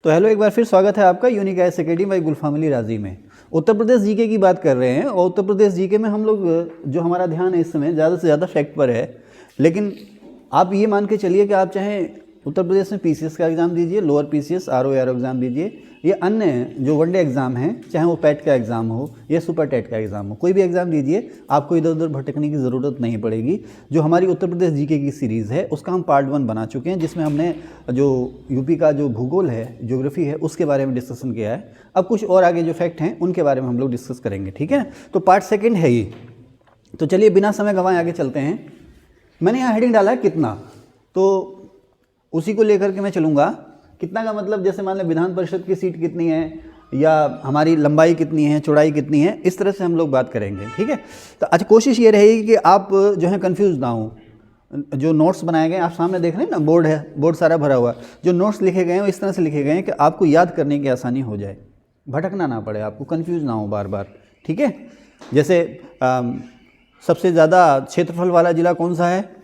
तो हेलो, एक बार फिर स्वागत है आपका यूनिक आईएएस अकेडमी बाई गुलफाम अली राजी में। उत्तर प्रदेश जीके की बात कर रहे हैं और उत्तर प्रदेश जीके में हम लोग जो हमारा ध्यान है इस समय ज़्यादा से ज़्यादा फैक्ट पर है। लेकिन आप ये मान के चलिए कि आप चाहे उत्तर प्रदेश में पीसीएस का एग्ज़ाम दीजिए, लोअर पीसीएस आरओ एग्ज़ाम दीजिए, ये अन्य जो वनडे एग्ज़ाम हैं, चाहे वो पैट का एग्ज़ाम हो या सुपर टेट का एग्ज़ाम हो, कोई भी एग्ज़ाम दीजिए, आपको इधर उधर भटकने की ज़रूरत नहीं पड़ेगी। जो हमारी उत्तर प्रदेश जीके की सीरीज़ है उसका हम पार्ट 1 बना चुके हैं, जिसमें हमने जो यूपी का जो भूगोल है, ज्योग्राफी है, उसके बारे में डिस्कशन किया है। अब कुछ और आगे जो फैक्ट हैं उनके बारे में हम लोग डिस्कस करेंगे, ठीक है। तो पार्ट 2 है ये। तो चलिए बिना समय गंवाए आगे चलते हैं। मैंने यहाँ हेडिंग डाला है कितना, तो उसी को लेकर के मैं चलूँगा। कितना का मतलब जैसे मान लें विधान परिषद की सीट कितनी है या हमारी लंबाई कितनी है, चौड़ाई कितनी है, इस तरह से हम लोग बात करेंगे, ठीक है। तो अच्छा, कोशिश ये रहेगी कि आप जो है कंफ्यूज ना हो। जो नोट्स बनाए गए आप सामने देख रहे हैं ना, बोर्ड है, बोर्ड सारा भरा हुआ। जो नोट्स लिखे गए हैं वो इस तरह से लिखे गए हैं कि आपको याद करने की आसानी हो जाए, भटकना ना पड़े, आपको कंफ्यूज ना हो बार बार, ठीक है। जैसे सबसे ज़्यादा क्षेत्रफल वाला जिला कौन सा है?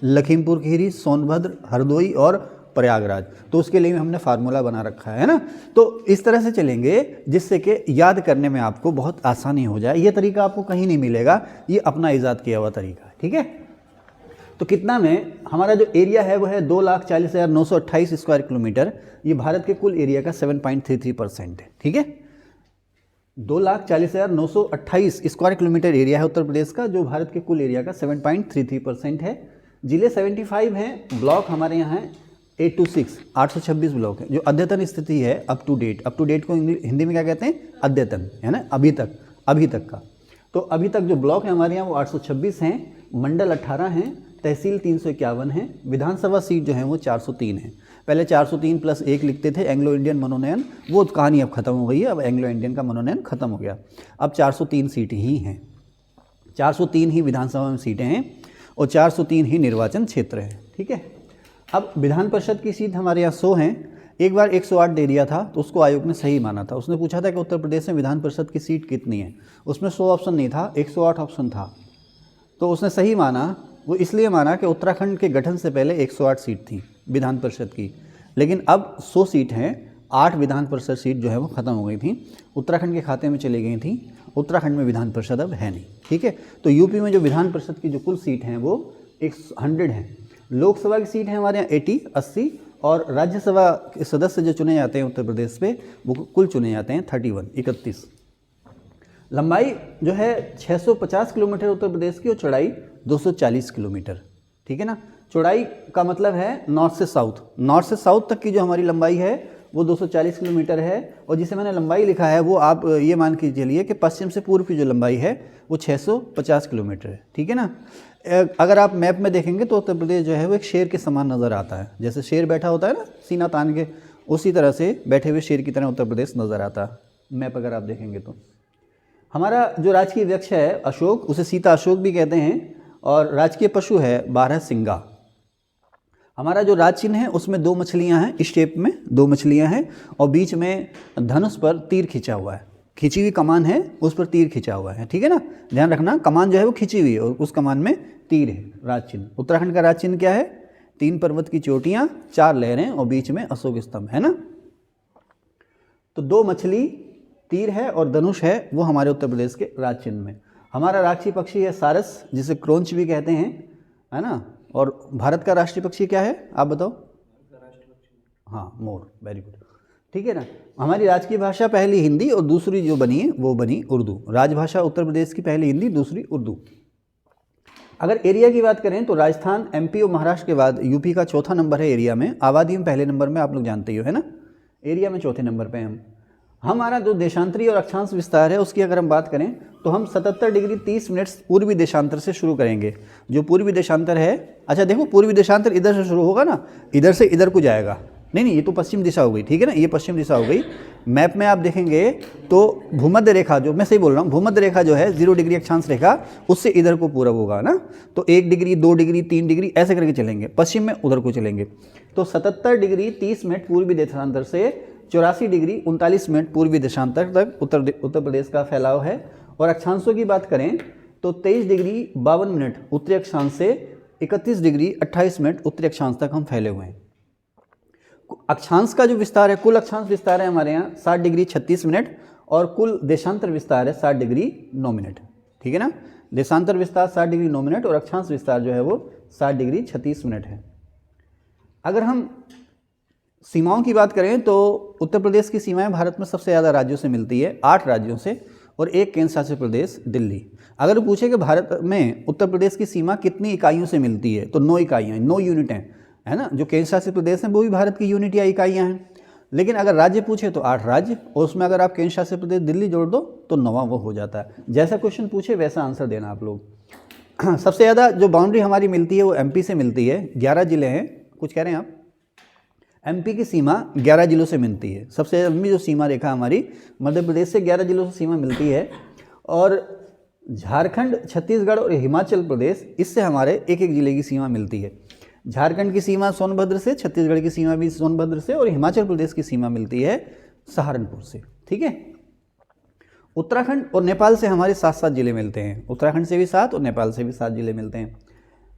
लखीमपुर खीरी, सोनभद्र, हरदोई और प्रयागराज। तो उसके लिए हमने फार्मूला बना रखा है ना। तो इस तरह से चलेंगे जिससे कि याद करने में आपको बहुत आसानी हो जाए। ये तरीका आपको कहीं नहीं मिलेगा, ये अपना ईजाद किया हुआ तरीका है, ठीक है। तो कितना में हमारा जो एरिया है वो है 2,40,928 स्क्वायर किलोमीटर। ये भारत के कुल एरिया का 7.33% है, ठीक है। 2,40,928 स्क्वायर किलोमीटर एरिया है उत्तर प्रदेश का, जो भारत के कुल एरिया का 7.33% है। जिले 75 हैं, ब्लॉक हमारे यहाँ हैं 826, 826 ब्लॉक है। जो अद्यतन स्थिति है, अप टू डेट को हिंदी में क्या कहते हैं? अद्यतन, है ना, अभी तक का। तो अभी तक जो ब्लॉक है हमारे यहाँ वो 826 हैं, मंडल 18 हैं, तहसील 351 हैं, विधानसभा सीट जो है वो 403 है। पहले 403 + 1 लिखते थे, एंग्लो इंडियन मनोनयन, वो कहानी अब खत्म हो गई है। अब एंग्लो इंडियन का मनोनयन खत्म हो गया, अब 403 सीट ही हैं, 403 ही विधानसभा में सीटें हैं और 403 ही निर्वाचन क्षेत्र है, ठीक है। अब विधान परिषद की सीट हमारे यहाँ 100 हैं। एक बार 108 दे दिया था तो उसको आयोग ने सही माना था। उसने पूछा था कि उत्तर प्रदेश में विधान परिषद की सीट कितनी है, उसमें 100 ऑप्शन नहीं था, 108 ऑप्शन था। तो उसने सही माना। वो इसलिए माना कि उत्तराखंड के गठन से पहले 108 सीट थी विधान परिषद की, लेकिन अब 100 सीट हैं। 8 विधान परिषद सीट जो है वो ख़त्म हो गई थी, उत्तराखंड के खाते में चली गई थी। उत्तराखंड में विधान परिषद अब है नहीं, ठीक है। तो यूपी में जो विधान परिषद की जो कुल सीट हैं वो 100 हैं। लोकसभा की सीट है हमारे यहाँ 80 और राज्यसभा के सदस्य जो चुने जाते हैं उत्तर प्रदेश पे वो कुल चुने जाते हैं 31। लंबाई जो है 650 किलोमीटर उत्तर प्रदेश की और चौड़ाई 240 किलोमीटर, ठीक है ना। चौड़ाई का मतलब है नॉर्थ से साउथ तक की जो हमारी लंबाई है वो 240 किलोमीटर है। और जिसे मैंने लंबाई लिखा है वो आप ये मान के चलिए कि पश्चिम से पूर्व की जो लंबाई है वो 650 किलोमीटर है, ठीक है ना। अगर आप मैप में देखेंगे तो उत्तर प्रदेश जो है वो एक शेर के समान नज़र आता है। जैसे शेर बैठा होता है ना सीना तान के, उसी तरह से बैठे हुए शेर की तरह उत्तर प्रदेश नज़र आता है मैप अगर आप देखेंगे तो। हमारा जो राजकीय वृक्ष है अशोक, उसे सीता अशोक भी कहते हैं, और राजकीय पशु है बारहसिंगा। हमारा जो राज चिन्ह है उसमें 2 मछलियाँ हैं, इस शेप में 2 मछलियाँ हैं और बीच में धनुष पर तीर खिंचा हुआ है। खिंची हुई कमान है, उस पर तीर खिंचा हुआ है, ठीक है ना। ध्यान रखना, कमान जो है वो खिंची हुई है और उस कमान में तीर है। राज चिन्ह, उत्तराखंड का राज चिन्ह क्या है? 3 पर्वत की चोटियाँ, 4 लहरें और बीच में अशोक स्तंभ, है ना। तो 2 मछली, तीर है और धनुष है, वो हमारे उत्तर प्रदेश के राज चिन्ह में। हमारा राष्ट्रीय पक्षी है सारस, जिसे क्रोंच भी कहते हैं, है ना। और भारत का राष्ट्रीय पक्षी क्या है आप बताओ? हाँ, मोर, वेरी गुड, ठीक है ना। हमारी राजकीय भाषा पहली हिंदी और दूसरी जो बनी है वो बनी उर्दू। राजभाषा उत्तर प्रदेश की पहली हिंदी, दूसरी उर्दू। अगर एरिया की बात करें तो राजस्थान, एमपी और महाराष्ट्र के बाद यूपी का 4था नंबर है एरिया में। आबादी में पहले नंबर में, आप लोग जानते ही हो, है ना। एरिया में 4थे नंबर पे हम। हमारा जो देशांतरी और अक्षांश विस्तार है उसकी अगर हम बात करें तो हम 77 डिग्री 30 मिनट पूर्वी देशांतर से शुरू करेंगे। जो पूर्वी देशांतर है, अच्छा देखो, पूर्वी देशांतर इधर से शुरू होगा ना, इधर से इधर को जाएगा। नहीं, ये तो पश्चिम दिशा हो गई, ठीक है ना, ये पश्चिम दिशा हो गई। मैप में आप देखेंगे तो भूमध्य रेखा, जो मैं सही बोल रहा हूँ, भूमध्य रेखा जो है 0 डिग्री अक्षांश रेखा, उससे इधर को पूरब होगा ना। तो 1 डिग्री, 2 डिग्री, 3 डिग्री ऐसे करके चलेंगे, पश्चिम में उधर को चलेंगे। तो 77 डिग्री 30 मिनट पूर्वी देशांतर से 84 डिग्री 39 मिनट पूर्वी देशांतर तक उत्तर प्रदेश का फैलाव है। और अक्षांशों की बात करें तो 23 डिग्री 52 मिनट उत्तरी अक्षांश से 31 डिग्री 28 मिनट उत्तरी अक्षांश तक हम फैले हुए हैं। अक्षांश का जो विस्तार है, कुल अक्षांश विस्तार है हमारे यहाँ 60 डिग्री 36 मिनट और कुल देशांतर विस्तार है 60 डिग्री 9 मिनट। ठीक है ना, देशांतर विस्तार 60 डिग्री 9 मिनट और अक्षांश विस्तार जो है वो 60 डिग्री 36 मिनट है। अगर हम सीमाओं की बात करें तो उत्तर प्रदेश की सीमाएं भारत में सबसे ज़्यादा राज्यों से मिलती है, 8 राज्यों से, और एक केंद्र शासित प्रदेश दिल्ली। अगर पूछे कि भारत में उत्तर प्रदेश की सीमा कितनी इकाइयों से मिलती है तो 9 इकाइयाँ, 9 यूनिट हैं, है ना। जो केंद्र शासित प्रदेश हैं वो भी भारत की यूनिट या इकाइयाँ हैं। लेकिन अगर राज्य पूछे तो 8 राज्य, और उसमें अगर आप केंद्र शासित प्रदेश दिल्ली जोड़ दो तो 9वां वो हो जाता है। जैसा क्वेश्चन पूछे वैसा आंसर देना आप लोग। सबसे ज़्यादा जो बाउंड्री हमारी मिलती है वो एमपी से मिलती है, 11 जिले हैं। कुछ कह रहे हैं आप? एमपी की सीमा 11 जिलों से मिलती है। सबसे लंबी जो सीमा रेखा हमारी मध्य प्रदेश से 11 जिलों से सीमा मिलती है, और झारखंड, छत्तीसगढ़ और हिमाचल प्रदेश, इससे हमारे एक एक जिले की सीमा मिलती है। झारखंड की सीमा सोनभद्र से, छत्तीसगढ़ की सीमा भी सोनभद्र से, और हिमाचल प्रदेश की सीमा मिलती है सहारनपुर से। ठीक है। उत्तराखंड और नेपाल से हमारे 7-7 जिले मिलते हैं। उत्तराखंड से भी 7 और नेपाल से भी 7 जिले मिलते हैं।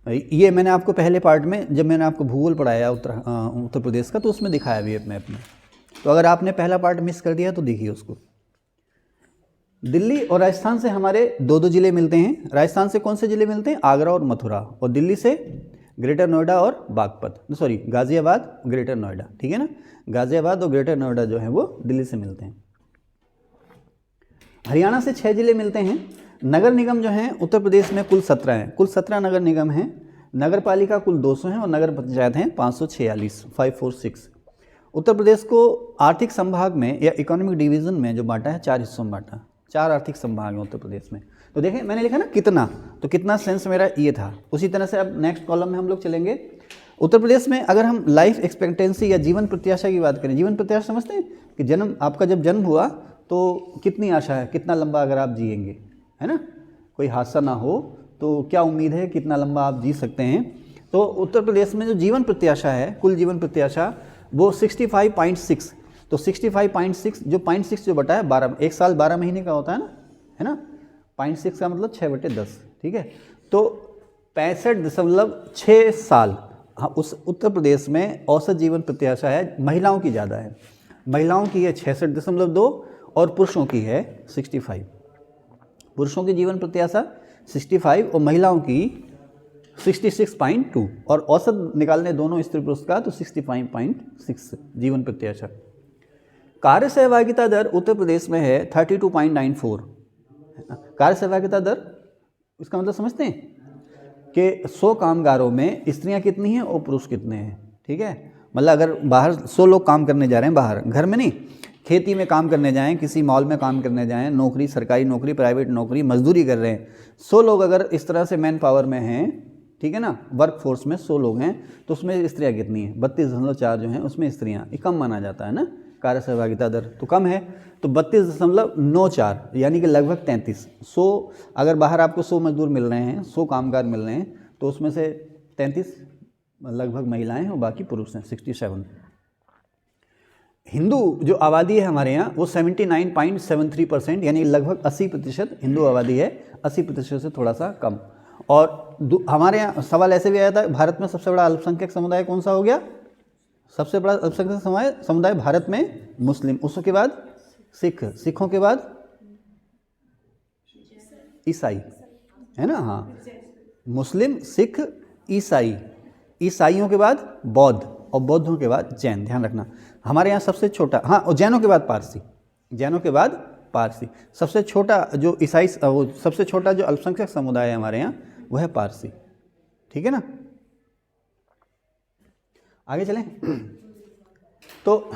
ये मैंने आपको पहले पार्ट में जब मैंने आपको भूगोल पढ़ाया उत्तर प्रदेश का, तो उसमें दिखाया भी है मैप में। तो अगर आपने पहला पार्ट मिस कर दिया तो देखिए उसको। दिल्ली और राजस्थान से हमारे 2-2 जिले मिलते हैं। राजस्थान से कौन से जिले मिलते हैं? आगरा और मथुरा। और दिल्ली से ग्रेटर नोएडा और गाजियाबाद, ग्रेटर नोएडा। ठीक है ना, गाजियाबाद और ग्रेटर नोएडा जो है वो दिल्ली से मिलते हैं। हरियाणा से 6 जिले मिलते हैं। नगर निगम जो हैं उत्तर प्रदेश में कुल 17 हैं, कुल 17 नगर निगम हैं। नगर पालिका कुल 200 हैं और नगर पंचायत हैं 546। उत्तर प्रदेश को आर्थिक संभाग में या इकोनॉमिक डिवीजन में जो बांटा है 4 हिस्सों में बांटा, 4 आर्थिक संभाग हैं उत्तर प्रदेश में। तो देखें मैंने लिखा ना कितना, तो कितना सेंस मेरा ये था। उसी तरह से अब नेक्स्ट कॉलम में हम लोग चलेंगे। उत्तर प्रदेश में अगर हम लाइफ एक्सपेक्टेंसी या जीवन प्रत्याशा की बात करें, जीवन प्रत्याशा समझते हैं कि जन्म, आपका जब जन्म हुआ तो कितनी आशा है, कितना लंबा अगर आप जिएंगे, है ना, कोई हादसा ना हो तो क्या उम्मीद है, कितना लंबा आप जी सकते हैं। तो उत्तर प्रदेश में जो जीवन प्रत्याशा है, कुल जीवन प्रत्याशा, वो 65.6। तो 65.6 जो 0.6 जो बटा है 12, एक साल 12 महीने का होता है ना 0.6 का मतलब 6/10। ठीक है, तो 65.6 साल हाँ उस उत्तर प्रदेश में औसत जीवन प्रत्याशा है। महिलाओं की ज़्यादा है, महिलाओं की है 66.2 और पुरुषों की है 65। पुरुषों की जीवन प्रत्याशा 65 और महिलाओं की 66.2, और औसत निकालने दोनों स्त्री पुरुष का तो 65.6 जीवन प्रत्याशा। कार्य सहभागिता दर उत्तर प्रदेश में है 32.94। कार्य सहभागिता दर, इसका मतलब समझते हैं कि 100 कामगारों में स्त्रियां कितनी हैं और पुरुष कितने हैं। ठीक है, मतलब अगर बाहर 100 लोग काम करने जा रहे हैं, बाहर घर में नहीं, खेती में काम करने जाएं, किसी मॉल में काम करने जाएं, नौकरी, सरकारी नौकरी, प्राइवेट नौकरी, मजदूरी कर रहे हैं, 100 लोग अगर इस तरह से मैन पावर में हैं, ठीक है ना, वर्क फोर्स में 100 लोग हैं, तो उसमें स्त्रियां कितनी हैं? 32.4 जो हैं उसमें स्त्रियां, ये कम माना जाता है ना, कार्य सहभागिता दर तो कम है। तो 32.94 यानी कि लगभग 33। 100 अगर बाहर आपको 100 मजदूर मिल रहे हैं, 100 कामगार मिल रहे हैं, तो उसमें से 33 लगभग महिलाएं हैं और बाकी पुरुष हैं 67। हिंदू जो आबादी है हमारे यहाँ वो 79.73%, यानी लगभग 80% हिंदू आबादी है, 80% से थोड़ा सा कम। और हमारे यहाँ सवाल ऐसे भी आया था, भारत में सबसे बड़ा अल्पसंख्यक समुदाय कौन सा हो गया? सबसे बड़ा अल्पसंख्यक समुदाय भारत में मुस्लिम, उसके बाद सिख, सिखों के बाद ईसाई, है ना, हाँ, मुस्लिम, सिख, ईसाई, ईसाइयों के बाद बौद्ध और बौद्धों के बाद जैन। ध्यान रखना हमारे यहाँ सबसे छोटा, हाँ, और जैनों के बाद पारसी, जैनों के बाद पारसी। सबसे छोटा जो ईसाई, वो सबसे छोटा जो अल्पसंख्यक समुदाय है हमारे यहाँ वह है पारसी। ठीक है ना, आगे चलें। तो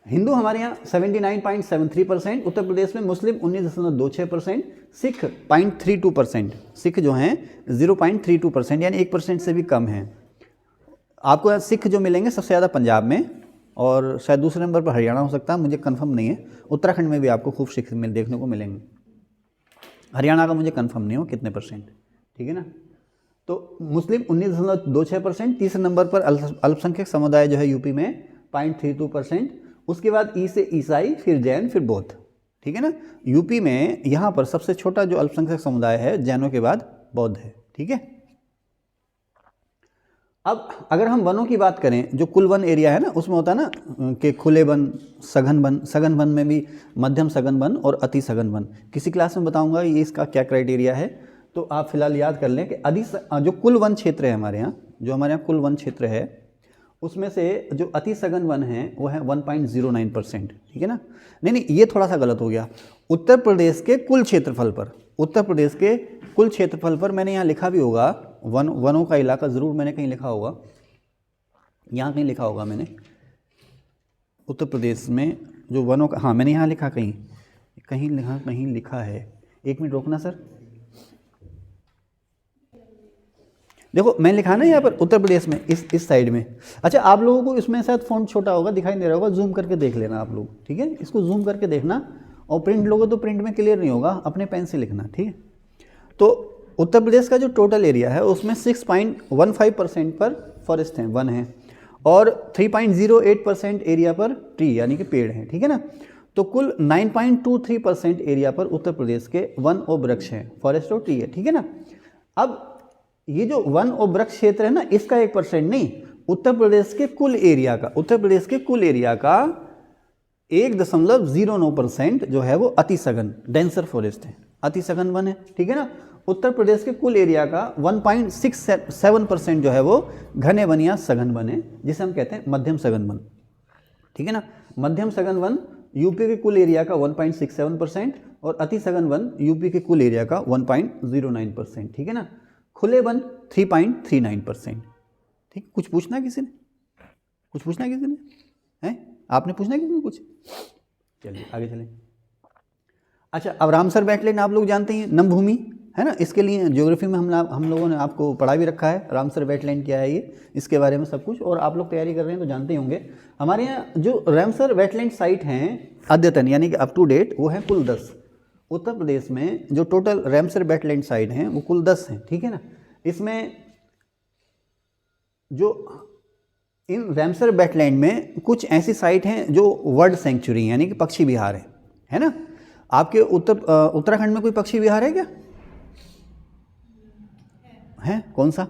हिंदू हमारे यहाँ 79.73%, उत्तर प्रदेश में मुस्लिम 19.26%, सिख 0.32%, सिख जो हैं 0.32%, यानी 1% से भी कम हैं। आपको यहाँ सिख जो मिलेंगे सबसे ज़्यादा पंजाब में, और शायद दूसरे नंबर पर हरियाणा हो सकता है, मुझे कंफर्म नहीं है। उत्तराखंड में भी आपको खूब सिख देखने को मिलेंगे, हरियाणा का मुझे कंफर्म नहीं हो कितने परसेंट। ठीक है ना, तो मुस्लिम 19.26%, तीसरे नंबर पर अल्पसंख्यक समुदाय जो है यूपी में 0.32%, उसके बाद ई से ईसाई, फिर जैन, फिर बौद्ध। ठीक है ना, यूपी में यहाँ पर सबसे छोटा जो अल्पसंख्यक समुदाय है जैनों के बाद बौद्ध है। ठीक है, अब अगर हम वनों की बात करें, जो कुल वन एरिया है ना, उसमें होता है ना कि खुले वन, सघन वन, सघन वन में भी मध्यम सघन वन और अति सघन वन। किसी क्लास में बताऊंगा ये इसका क्या क्राइटेरिया है, तो आप फिलहाल याद कर लें कि जो कुल वन क्षेत्र है हमारे यहाँ, जो हमारे यहाँ कुल वन क्षेत्र है, उसमें से जो अति सघन वन है वो है 1.09%, ठीक है ना। नहीं, ये थोड़ा सा गलत हो गया। उत्तर प्रदेश के कुल क्षेत्रफल पर, उत्तर प्रदेश के कुल क्षेत्रफल पर मैंने यहाँ लिखा भी होगा, वनों का इलाका ज़रूर मैंने कहीं लिखा होगा, यहाँ कहीं लिखा होगा मैंने, उत्तर प्रदेश में जो वनों का, हाँ मैंने यहाँ लिखा, कहीं लिखा है। एक मिनट रोकना सर, देखो मैंने लिखा ना यहाँ पर उत्तर प्रदेश में, इस साइड में। अच्छा, आप लोगों को इसमें शायद फ़ॉन्ट छोटा होगा, दिखाई नहीं रहा होगा, जूम करके देख लेना आप लोग, ठीक है। इसको जूम करके देखना, और प्रिंट लोगे तो प्रिंट में क्लियर नहीं होगा, अपने पेन से लिखना, ठीक है। तो उत्तर प्रदेश का जो टोटल एरिया है उसमें 6.15% पर फॉरेस्ट हैं, वन है, और 3.08% एरिया पर ट्री यानी कि पेड़ हैं, ठीक है ना। तो कुल 9.23% एरिया पर उत्तर प्रदेश के वन और वृक्ष हैं, फॉरेस्ट और ट्री है, ठीक है ना। अब ये जो वन और वृक्ष क्षेत्र है ना, इसका 1% नहीं, उत्तर प्रदेश के कुल एरिया का, उत्तर प्रदेश के कुल एरिया का 1.09% जो है वो अति सघन डेंसर फॉरेस्ट है, अति सघन वन है, ठीक है ना। उत्तर प्रदेश के कुल एरिया का 1.67% जो है वो घने वन या सघन वन है, जिसे हम कहते हैं मध्यम सघन वन, ठीक है ना। मध्यम सघन वन यूपी के कुल एरिया का 1.67% और अति सघन वन यूपी के कुल एरिया का 1.09%, ठीक है ना। खुले वन 3.39%, ठीक। कुछ पूछना किसी ने, कुछ पूछना किसी ने है, आपने पूछना किसी ने कुछ? चलिए आगे चलें। अच्छा, अब रामसर वेटलैंड आप लोग जानते हैं, नमभूमि है ना, इसके लिए ज्योग्राफी में हम लोगों ने आपको पढ़ा भी रखा है, रामसर वेटलैंड क्या है ये, इसके बारे में सब कुछ, और आप लोग तैयारी कर रहे हैं तो जानते ही होंगे। हमारे यहाँ जो रामसर वेटलैंड साइट हैं अद्यतन यानी कि अप टू डेट, वो है कुल 10। उत्तर प्रदेश में जो टोटल रामसर वेटलैंड साइट हैं वो कुल 10 हैं, ठीक है ना। इसमें जो इन रामसर वेटलैंड में कुछ ऐसी साइट हैं जो बर्ड सेंचुरी यानी कि पक्षी विहार है ना। आपके उत्तराखंड में कोई पक्षी विहार है क्या? है, कौन सा?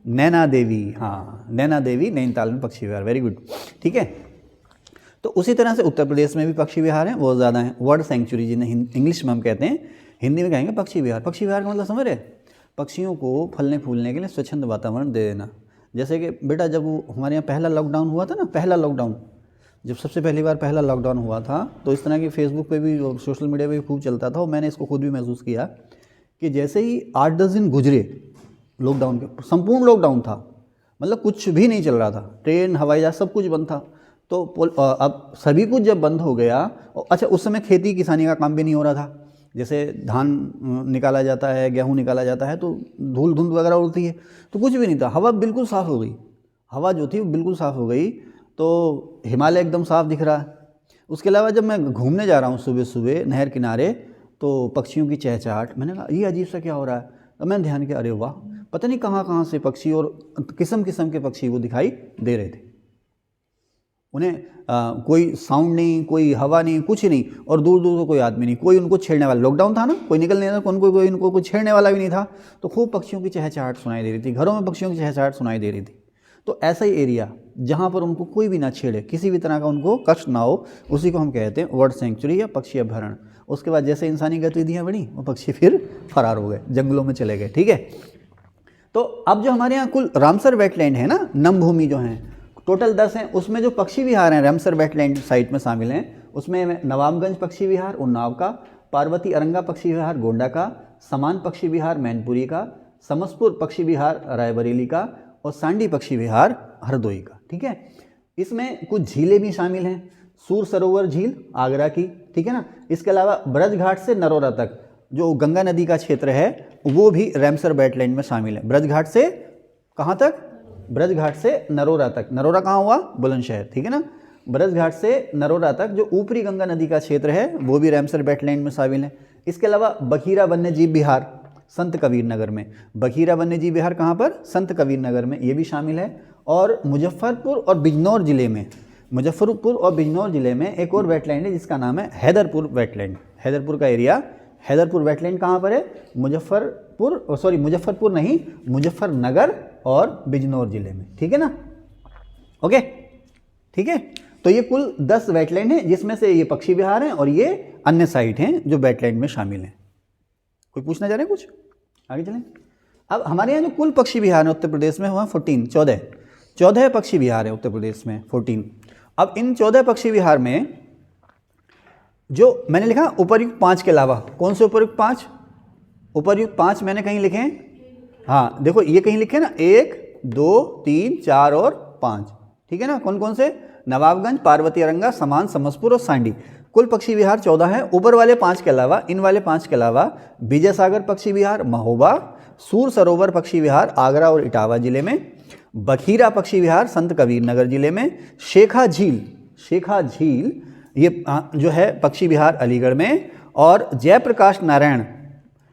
नैना देवी, हाँ नैना देवी नैनीताल में पक्षी विहार, वेरी गुड, ठीक है। तो उसी तरह से उत्तर प्रदेश में भी पक्षी विहार हैं, बहुत ज़्यादा हैं। वर्ड सेंचुरी जिन्हें इंग्लिश में हम कहते हैं, हिंदी में कहेंगे पक्षी विहार। पक्षी विहार का मतलब समझ रहे, पक्षियों को फलने फूलने के लिए स्वच्छंद वातावरण दे देना। जैसे कि बेटा जब हमारे यहाँ पहला लॉकडाउन हुआ था ना, पहला लॉकडाउन, जब सबसे पहली बार पहला लॉकडाउन हुआ था, तो इस तरह की फेसबुक पे भी और सोशल मीडिया पे भी खूब चलता था, और मैंने इसको खुद भी महसूस किया कि जैसे ही 8-10 दिन गुजरे लॉकडाउन के, संपूर्ण लॉकडाउन था, मतलब कुछ भी नहीं चल रहा था, ट्रेन हवाई जहाज सब कुछ बंद था। तो अब सभी कुछ जब बंद हो गया, अच्छा उस समय खेती किसानी का काम भी नहीं हो रहा था, जैसे धान निकाला जाता है, गेहूँ निकाला जाता है, तो धूल धुंध वगैरह उड़ती है, तो कुछ भी नहीं था, हवा बिल्कुल साफ़ हो गई, हवा जो थी वो बिल्कुल साफ़ हो गई, तो हिमालय एकदम साफ़ दिख रहा है। उसके अलावा जब मैं घूमने जा रहा हूँ सुबह सुबह नहर किनारे, तो पक्षियों की चहचहाट, मैंने कहा ये अजीब सा क्या हो रहा है, तो मैंने ध्यान किया, अरे वाह, पता नहीं कहाँ कहाँ से पक्षी और किस्म किस्म के पक्षी वो दिखाई दे रहे थे। उन्हें कोई साउंड नहीं, कोई हवा नहीं, कुछ नहीं, और दूर दूर से कोई आदमी नहीं, कोई उनको छेड़ने वाला, लॉकडाउन था ना, कोई निकल नहीं था, कोई उनको कोई छेड़ने वाला भी नहीं था, तो खूब पक्षियों की चहचहाट सुनाई दे रही थी, घरों में पक्षियों की चहचहाट सुनाई दे रही थी। तो ऐसा ही एरिया जहाँ पर उनको कोई भी ना छेड़े, किसी भी तरह का उनको कष्ट ना हो, उसी को हम कहते हैं बर्ड सेंचुरी या पक्षी अभ्यारण्य। उसके बाद जैसे इंसानी गतिविधियाँ बढ़ी, वो पक्षी फिर फरार हो गए, जंगलों में चले गए, ठीक है। तो अब जो हमारे यहाँ कुल रामसर वेटलैंड है ना, नमभूमि जो हैं टोटल 10 हैं, उसमें जो पक्षी विहार हैं रामसर वेटलैंड साइट में शामिल हैं, उसमें नवाबगंज पक्षी विहार उन्नाव का, पार्वती अरंगा पक्षी विहार गोंडा का, समान पक्षी विहार मैनपुरी का, समसपुर पक्षी विहार रायबरेली का, और सांडी पक्षी विहार हरदोई का, ठीक है। इसमें कुछ झीलें भी शामिल हैं, सूर सरोवर झील आगरा की, ठीक है ना। इसके अलावा ब्रज घाट से नरोरा तक जो गंगा नदी का क्षेत्र है वो भी रामसर वेटलैंड में शामिल है। ब्रज घाट से कहाँ तक? ब्रज घाट से नरोरा तक। नरोरा कहाँ हुआ? बुलंदशहर, ठीक है ना। ब्रज घाट से नरोरा तक जो ऊपरी गंगा नदी का क्षेत्र है वो भी रामसर वेटलैंड में शामिल है। इसके अलावा बखीरा वन्यजीव विहार संत कबीर नगर में, बखीरा वन्यजीव विहार कहाँ पर? संत कबीर नगर में, ये भी शामिल है। और मुजफ्फरपुर और बिजनौर जिले में, मुजफ्फरपुर और बिजनौर जिले में एक और वेटलैंड है जिसका नाम है हैदरपुर वेटलैंड। हैदरपुर का एरिया हैदरपुर वेटलैंड कहाँ पर है? मुजफ्फरपुर नहीं, मुजफ्फरनगर और बिजनौर जिले में, ठीक है ना। ओके, ठीक है। तो ये कुल 10 वेटलैंड हैं, जिसमें से ये पक्षी विहार हैं और ये अन्य साइट हैं जो वेटलैंड में शामिल हैं। कोई पूछना चाह रहे हैं कुछ? आगे चलें। अब हमारे यहाँ जो कुल पक्षी विहार है उत्तर प्रदेश में हुआ 14 पक्षी विहार है उत्तर प्रदेश में 14। अब इन 14 पक्षी विहार में जो मैंने लिखा उपर्युक्त 5 के अलावा, कौन से उपर्युक्त 5? उपर्युक्त 5 मैंने कहीं लिखे हैं, हाँ देखो ये कहीं लिखे ना, 1 2 3 4 और 5, ठीक है ना। कौन कौन से? नवाबगंज, पार्वती अरंगा, समान, समसपुर और सांडी। कुल पक्षी विहार 14 है। ऊपर वाले 5 के अलावा, इन वाले 5 के अलावा विजय सागर पक्षी विहार महोबा, सूर सरोवर पक्षी विहार आगरा और इटावा जिले में, बखीरा पक्षी विहार संत कबीर नगर जिले में, शेखा झील ये जो है पक्षी विहार अलीगढ़ में, और जयप्रकाश नारायण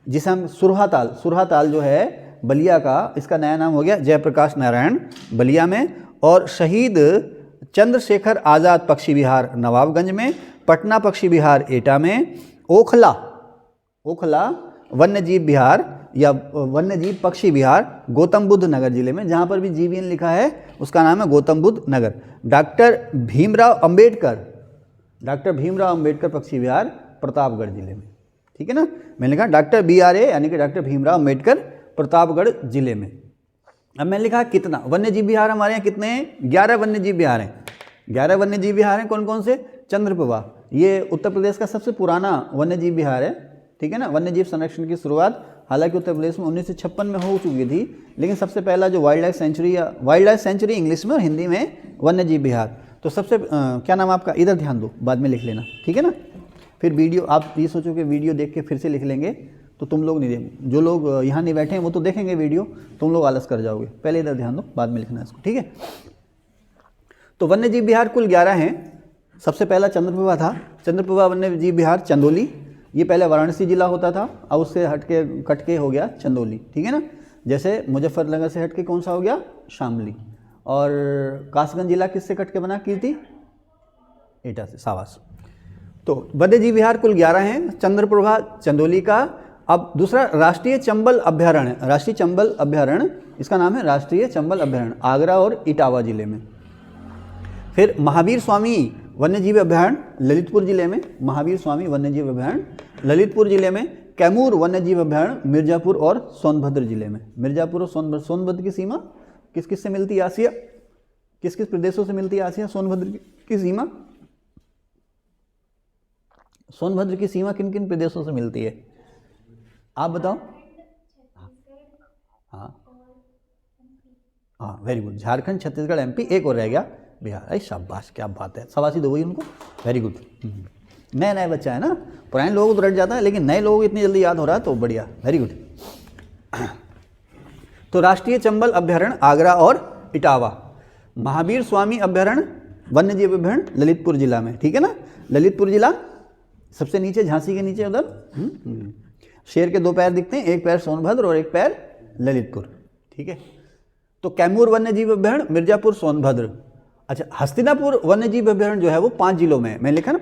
जिसे हम सुरहाताल जो है बलिया का, इसका नया नाम हो गया जयप्रकाश नारायण बलिया में, और शहीद चंद्रशेखर आज़ाद पक्षी विहार नवाबगंज में, पटना पक्षी विहार एटा में, ओखला वन्यजीव विहार या वन्यजीव पक्षी विहार गौतम बुद्ध नगर जिले में, जहाँ पर भी जीवीएन लिखा है उसका नाम है गौतम बुद्ध नगर। डॉक्टर भीमराव अंबेडकर पक्षी विहार प्रतापगढ़ जिले में, ठीक है ना। मैंने लिखा डॉक्टर BRA यानी कि डॉक्टर भीमराव अंबेडकर प्रतापगढ़ जिले में। अब मैंने लिखा कितना वन्यजीव विहार हमारे यहाँ कितने हैं? 11 वन्यजीव विहार हैं। 11 वन्यजीव विहार हैं। कौन कौन से? चंद्रप्रभा, ये उत्तर प्रदेश का सबसे पुराना वन्यजीव विहार है, ठीक है ना। वन्यजीव संरक्षण की शुरुआत हालांकि उत्तर प्रदेश में 1956 में हो चुकी थी, लेकिन सबसे पहला जो वाइल्ड लाइफ सेंचुरी इंग्लिश में और हिंदी में वन्यजीव विहार। तो सबसे क्या नाम आपका? इधर ध्यान दो, बाद में लिख लेना, ठीक है ना। फिर वीडियो आप ये सोचो कि वीडियो देख के फिर से लिख लेंगे तो तुम लोग नहीं, जो लोग यहाँ नहीं बैठे हैं वो तो देखेंगे वीडियो, तुम लोग आलस कर जाओगे। पहले इधर ध्यान दो, बाद में लिखना इसको, ठीक है। तो वन्यजीव विहार कुल 11 हैं। सबसे पहला चंद्रप्रभा था। चंद्रप्रभा वन्यजीव विहार चंदौली, ये पहले वाराणसी जिला होता था, अब उससे कट के हो गया चंदौली, ठीक है ना। जैसे मुजफ्फरनगर से हट के कौन सा हो गया? शामली। और कासगंज जिला किससे कट के बना? कीर्ति एटा से, शाबाश। तो वन्यजीव विहार कुल 11 हैं। चंद्रप्रभा चंदौली का। अब दूसरा राष्ट्रीय चंबल अभ्यारण्य, इसका नाम है राष्ट्रीय चंबल अभ्यारण्य, आगरा और इटावा जिले में। फिर महावीर स्वामी वन्यजीव अभ्यारण्य ललितपुर जिले में, ललितपुर जिले में। कैमूर वन्यजीव अभ्यारण्य मिर्जापुर और सोनभद्र जिले में। मिर्जापुर और सोनभद्र की सीमा किस किस से मिलती है? आसिया, किस किस प्रदेशों से मिलती है आसिया? सोनभद्र की सीमा, सोनभद्र की सीमा किन किन प्रदेशों से मिलती है? आप बताओ। हाँ very good, Jharkhand, Chhattisgarh, MP, एक और रह गया बिहार। अरे शाबाश, क्या बात है, शाबाशी दो गई उनको, वेरी गुड। नया बच्चा है ना, पुराने लोगों को तो रट जाता है, लेकिन नए लोगों को इतनी जल्दी याद हो रहा है तो बढ़िया, वेरी गुड। तो राष्ट्रीय चंबल अभ्यारण्य आगरा और इटावा। महावीर स्वामी अभ्यारण्य वन्यजीव अभ्यारण्य ललितपुर जिला में, ठीक है ना। ललितपुर जिला सबसे नीचे, झांसी के नीचे उधर। शेर के 2 पैर दिखते हैं, एक पैर सोनभद्र और एक पैर ललितपुर, ठीक है। तो कैमूर वन्यजीव अभ्यारण्य मिर्जापुर सोनभद्र। अच्छा, हस्तिनापुर वन्यजीव अभ्यारण्य जो है वो 5 जिलों में है। मैंने लिखा ना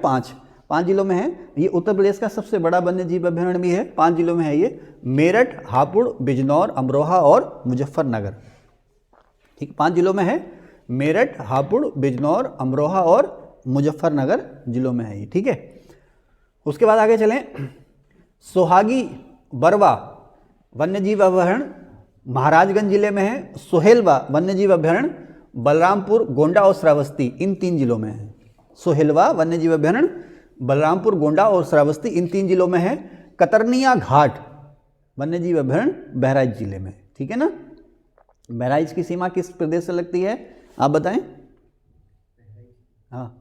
5 जिलों में है। ये उत्तर प्रदेश का सबसे बड़ा वन्यजीव अभ्यारण्य भी है। 5 जिलों में है ये, मेरठ, हापुड़, बिजनौर, अमरोहा और मुजफ्फरनगर, ठीक। 5 जिलों में है, मेरठ, हापुड़, बिजनौर, अमरोहा और मुजफ्फरनगर जिलों में है ये, ठीक है। उसके बाद आगे चलें। सोहागी बरवा वन्यजीव अभ्यारण्य महाराजगंज जिले में है। सोहेलवा वन्यजीव अभ्यारण्य बलरामपुर, गोंडा और श्रावस्ती, इन 3 जिलों में है। सोहेलवा वन्यजीव अभ्यारण्य बलरामपुर, गोंडा और श्रावस्ती, इन 3 जिलों में है। कतरनिया घाट वन्यजीव अभ्यारण्य बहराइच जिले में, ठीक है ना। बहराइच की सीमा किस प्रदेश से लगती है? आप बताएं। हाँ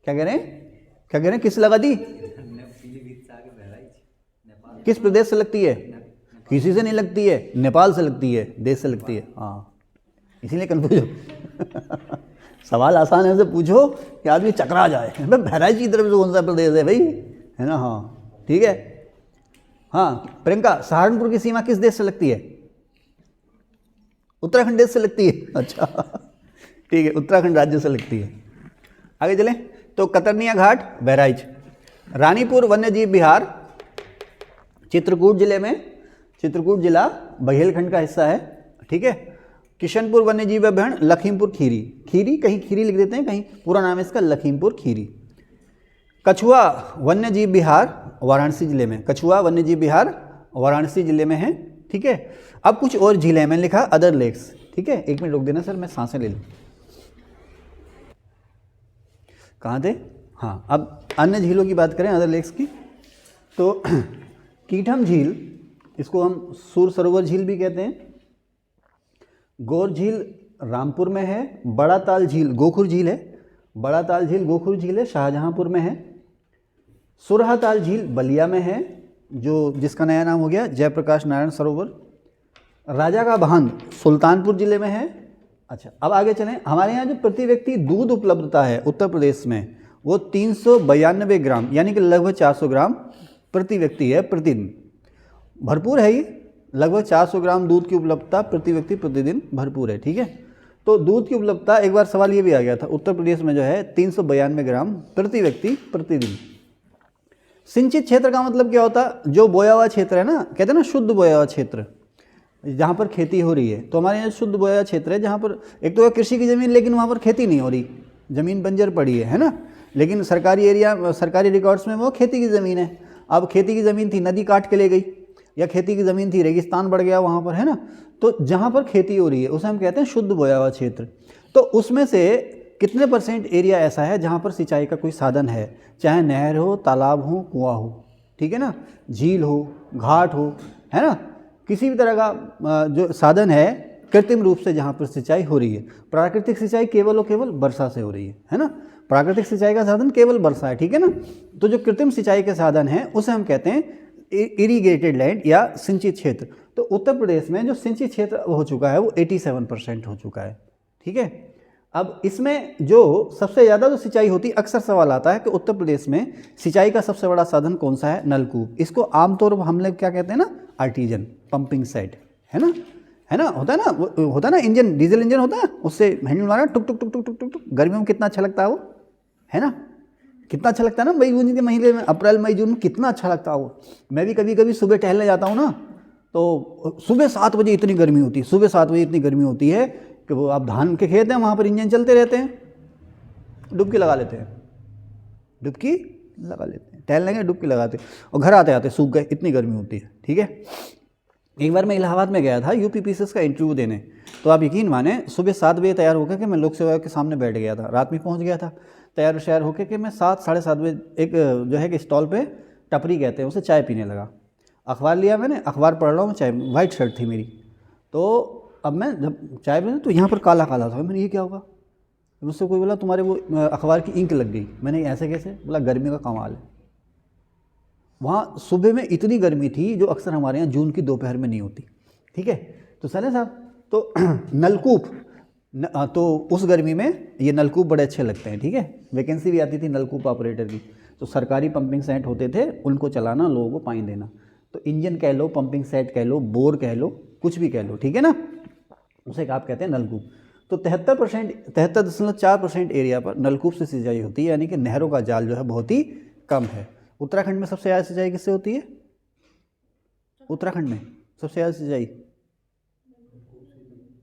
क्या कह रहे हैं? किस लगा दी? किस प्रदेश से लगती है? किसी से नहीं लगती है, नेपाल से लगती है, देश से लगती है। हाँ, इसीलिए कंफ्यूज हो। सवाल आसान है, से पूछो कि आदमी चकरा जाए। बहराइच की तरफ से कौन सा प्रदेश है भाई, है ना। हाँ ठीक है। हाँ प्रियंका, सहारनपुर की सीमा किस देश से लगती है? उत्तराखंड देश से लगती है। अच्छा ठीक है, उत्तराखंड राज्य से लगती है। आगे चलें। तो कतरनिया घाट बहराइच, रानीपुर वन्यजीव विहार चित्रकूट जिले में, चित्रकूट जिला बघेलखंड का हिस्सा है, ठीक है। किशनपुर वन्यजीव अभयारण्य लखीमपुर खीरी, खीरी कहीं खीरी लिख देते हैं, कहीं पूरा नाम है इसका लखीमपुर खीरी। कछुआ वन्यजीव विहार वाराणसी जिले में, कछुआ वन्यजीव विहार वाराणसी जिले में है, ठीक है। अब कुछ और झीलें मैंने लिखा अदर लेक्स, ठीक है। एक मिनट रुक देना सर, मैं सांसें ले लूँ। कहाँ थे? हाँ, अब अन्य झीलों की बात करें, अदर लेक्स की, तो कीठम झील, इसको हम सूर सरोवर झील भी कहते हैं। गौर झील रामपुर में है। बड़ा ताल झील गोखुर झील है, बड़ा ताल झील गोखुर झील है, शाहजहांपुर में है। सुरहा ताल झील बलिया में है, जो जिसका नया नाम हो गया जयप्रकाश नारायण सरोवर। राजा का बांध सुल्तानपुर जिले में है। अच्छा, अब आगे चलें। हमारे यहाँ जो प्रति व्यक्ति दूध उपलब्धता है उत्तर प्रदेश में, वो 392 ग्राम यानी कि लगभग 400 ग्राम प्रति व्यक्ति है प्रतिदिन। भरपूर है ये, लगभग 400 ग्राम दूध की उपलब्धता प्रति व्यक्ति प्रतिदिन भरपूर है, ठीक है। तो दूध की उपलब्धता, एक बार सवाल ये भी आ गया था, उत्तर प्रदेश में जो है 392 ग्राम प्रति व्यक्ति प्रतिदिन। सिंचित क्षेत्र का मतलब क्या होता है? जो बोया हुआ क्षेत्र है ना, कहते हैं ना शुद्ध बोया हुआ क्षेत्र, जहाँ पर खेती हो रही है। तो हमारे यहाँ शुद्ध बोया क्षेत्र है, जहाँ पर एक तो कृषि की ज़मीन, लेकिन वहाँ पर खेती नहीं हो रही, ज़मीन बंजर पड़ी है ना। लेकिन सरकारी एरिया, सरकारी रिकॉर्ड्स में वो खेती की ज़मीन है। अब खेती की ज़मीन थी, नदी काट के ले गई, या खेती की ज़मीन थी, रेगिस्तान बढ़ गया वहाँ पर, है ना। तो जहाँ पर खेती हो रही है उसे हम कहते हैं शुद्ध बोया हुआ क्षेत्र। तो उसमें से कितने % एरिया ऐसा है जहाँ पर सिंचाई का कोई साधन है, चाहे नहर हो, तालाब हो, कुआँ हो, ठीक है ना, झील हो, घाट हो, है ना, किसी भी तरह का जो साधन है कृत्रिम रूप से जहाँ पर सिंचाई हो रही है। प्राकृतिक सिंचाई केवल और केवल वर्षा से हो रही है ना। प्राकृतिक सिंचाई का साधन केवल वर्षा है, ठीक है ना। तो जो कृत्रिम सिंचाई के साधन हैं उसे हम कहते हैं इरीगेटेड लैंड या सिंचित क्षेत्र। तो उत्तर प्रदेश में जो सिंचित क्षेत्र हो चुका है वो 87% हो चुका है, ठीक है। अब इसमें जो सबसे ज़्यादा जो सिंचाई होती है, अक्सर सवाल आता है कि उत्तर प्रदेश में सिंचाई का सबसे बड़ा साधन कौन सा है? नलकूप। इसको आमतौर पर हम लोग क्या कहते हैं ना, आर्टिजन पंपिंग सेट, है ना, होता है ना, होता है ना, इंजन, डीजल इंजन होता है, उससे हैंडल मारा टुक टुक टुक टुक टुक टुक टुक। गर्मियों में कितना अच्छा लगता है वो, है ना, कितना अच्छा लगता है ना, मई जून के महीने में, अप्रैल मई जून में कितना अच्छा लगता है वो। मैं भी कभी कभी सुबह टहलने जाता हूँ ना, तो सुबह 7 बजे इतनी गर्मी होती है, सुबह 7 बजे इतनी गर्मी होती है कि वो, आप धान के खेत हैं, वहाँ पर इंजन चलते रहते हैं, डुबकी लगा लेते हैं, डुबकी लगा लेते हैं, टहल लेंगे डुबकी लगाते हैं, और घर आते आते सूख गए, इतनी गर्मी होती है, ठीक है। एक बार मैं इलाहाबाद में गया था यूपीपीसीएस का इंटरव्यू देने, तो आप यकीन माने सुबह 7 बजे तैयार होकर के मैं लोक सेवा के सामने बैठ गया था, रात में पहुंच गया था, तैयार शैयार होकर के मैं 7 साढ़े 7 बजे एक जो है कि स्टॉल पे, टपरी कहते हैं उसे, चाय पीने लगा। अखबार लिया मैंने, अखबार पढ़ रहा हूँ, चाय, वाइट शर्ट थी मेरी। तो अब मैं जब चाय पी तो यहाँ पर काला काला था, मैंने ये क्या होगा, मुझसे कोई बोला तुम्हारे वो अखबार की इंक लग गई। मैंने ऐसे कैसे? बोला गर्मी का कमाल है। वहाँ सुबह में इतनी गर्मी थी जो अक्सर हमारे यहाँ जून की दोपहर में नहीं होती, ठीक है। तो सने साहब, तो नलकूप, तो उस गर्मी में ये नलकूप बड़े अच्छे लगते हैं, ठीक है। वैकेंसी भी आती थी नलकूप ऑपरेटर की, तो सरकारी पंपिंग सेट होते थे, उनको चलाना, लोगों को पानी देना। तो इंजन कह लो, पंपिंग सेट कह लो, बोर कह लो, कुछ भी कह लो, ठीक है ना, उसे आप कहते हैं नलकूप। तो 73.4% एरिया पर नलकूप से सिंचाई होती है, यानी कि नहरों का जाल जो है बहुत ही कम है। उत्तराखंड में सबसे ज़्यादा सिंचाई किससे होती है? उत्तराखंड में सबसे ज़्यादा सिंचाई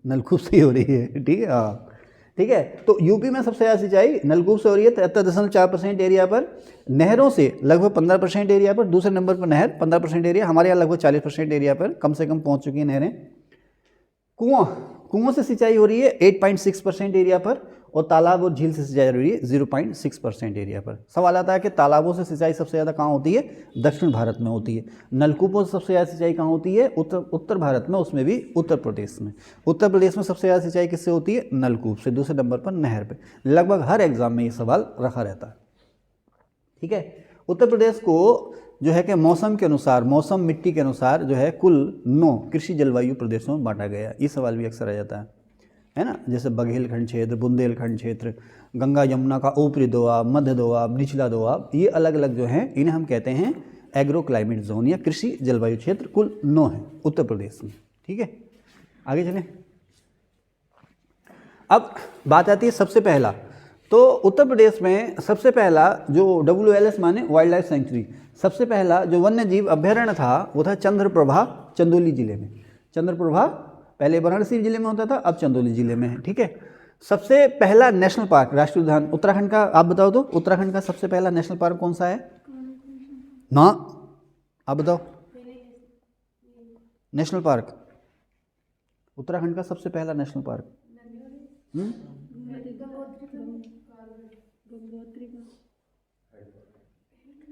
नलकूप से ही हो रही है, ठीक है, हाँ, ठीक है। तो यूपी में सबसे ज़्यादा सिंचाई नलकूप से हो रही है 73.4% एरिया पर, नहरों से लगभग 15% एरिया पर, दूसरे नंबर पर नहर 15% एरिया, हमारे यहाँ लगभग 40% एरिया पर कम से कम पहुँच चुकी हैं नहरें। कुआं से सिंचाई हो रही है 8.6% एरिया पर, और तालाब और झील से सिंचाई हो रही है 0.6% एरिया पर। सवाल आता है कि तालाबों से सिंचाई सबसे ज़्यादा कहाँ होती है? दक्षिण भारत में होती है। नलकूपों से सबसे ज़्यादा सिंचाई कहाँ होती है? उत्तर भारत में, उसमें भी उत्तर प्रदेश में। उत्तर प्रदेश में सबसे ज़्यादा सिंचाई किससे होती है? नलकूप से, दूसरे नंबर पर नहर पे। लगभग हर एग्जाम में ये सवाल रखा रहता है, ठीक है। उत्तर प्रदेश को जो है कि मौसम के अनुसार, मौसम मिट्टी के अनुसार जो है कुल 9 कृषि जलवायु प्रदेशों में बांटा गया। ये सवाल भी अक्सर आ जाता है ना, जैसे बघेलखंड क्षेत्र, बुंदेलखंड क्षेत्र, गंगा यमुना का ऊपरी दोआब, मध्य दोआब, निचला दोआब, ये अलग अलग जो हैं इन्हें हम कहते हैं एग्रो क्लाइमेट जोन या कृषि जलवायु क्षेत्र। कुल 9 हैं उत्तर प्रदेश में, ठीक है। आगे चलें। अब बात आती है सबसे पहला, तो उत्तर प्रदेश में सबसे पहला जो WLS माने वाइल्ड लाइफ सेंचुरी, सबसे पहला जो वन्य जीव अभ्यारण्य था वो था चंद्रप्रभा चंदौली जिले में। चंद्रप्रभा पहले वाराणसी जिले में होता था, अब चंदौली जिले में है, ठीक है। सबसे पहला नेशनल पार्क, राष्ट्रीय उद्यान उत्तराखंड का आप बताओ तो, उत्तराखंड का सबसे पहला नेशनल पार्क कौन सा है ना, आप बताओ। नेशनल पार्क, उत्तराखंड का सबसे पहला नेशनल पार्क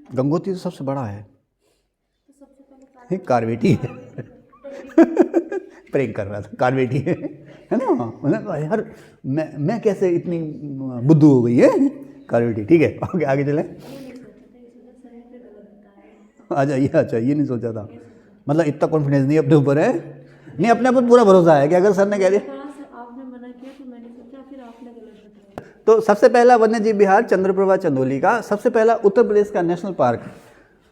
गंगोत्री तो सबसे बड़ा है, कारवेटी है प्रेंक कर रहा था, कारवेटी है ना, मतलब यार मैं कैसे इतनी बुद्धू हो गई है, कारवेटी, ठीक है। आगे आगे चले, अच्छा ये नहीं सोचा था, मतलब इतना कॉन्फिडेंस नहीं अपने ऊपर है, नहीं अपने ऊपर पूरा भरोसा है कि अगर सर ने कह दिया आपने मना किया तो मैंने सोचा फिर आपने गलत बताया। तो सबसे पहला वन्यजीव विहार चंद्रप्रभा चंदौली का, सबसे पहला उत्तर प्रदेश का नेशनल पार्क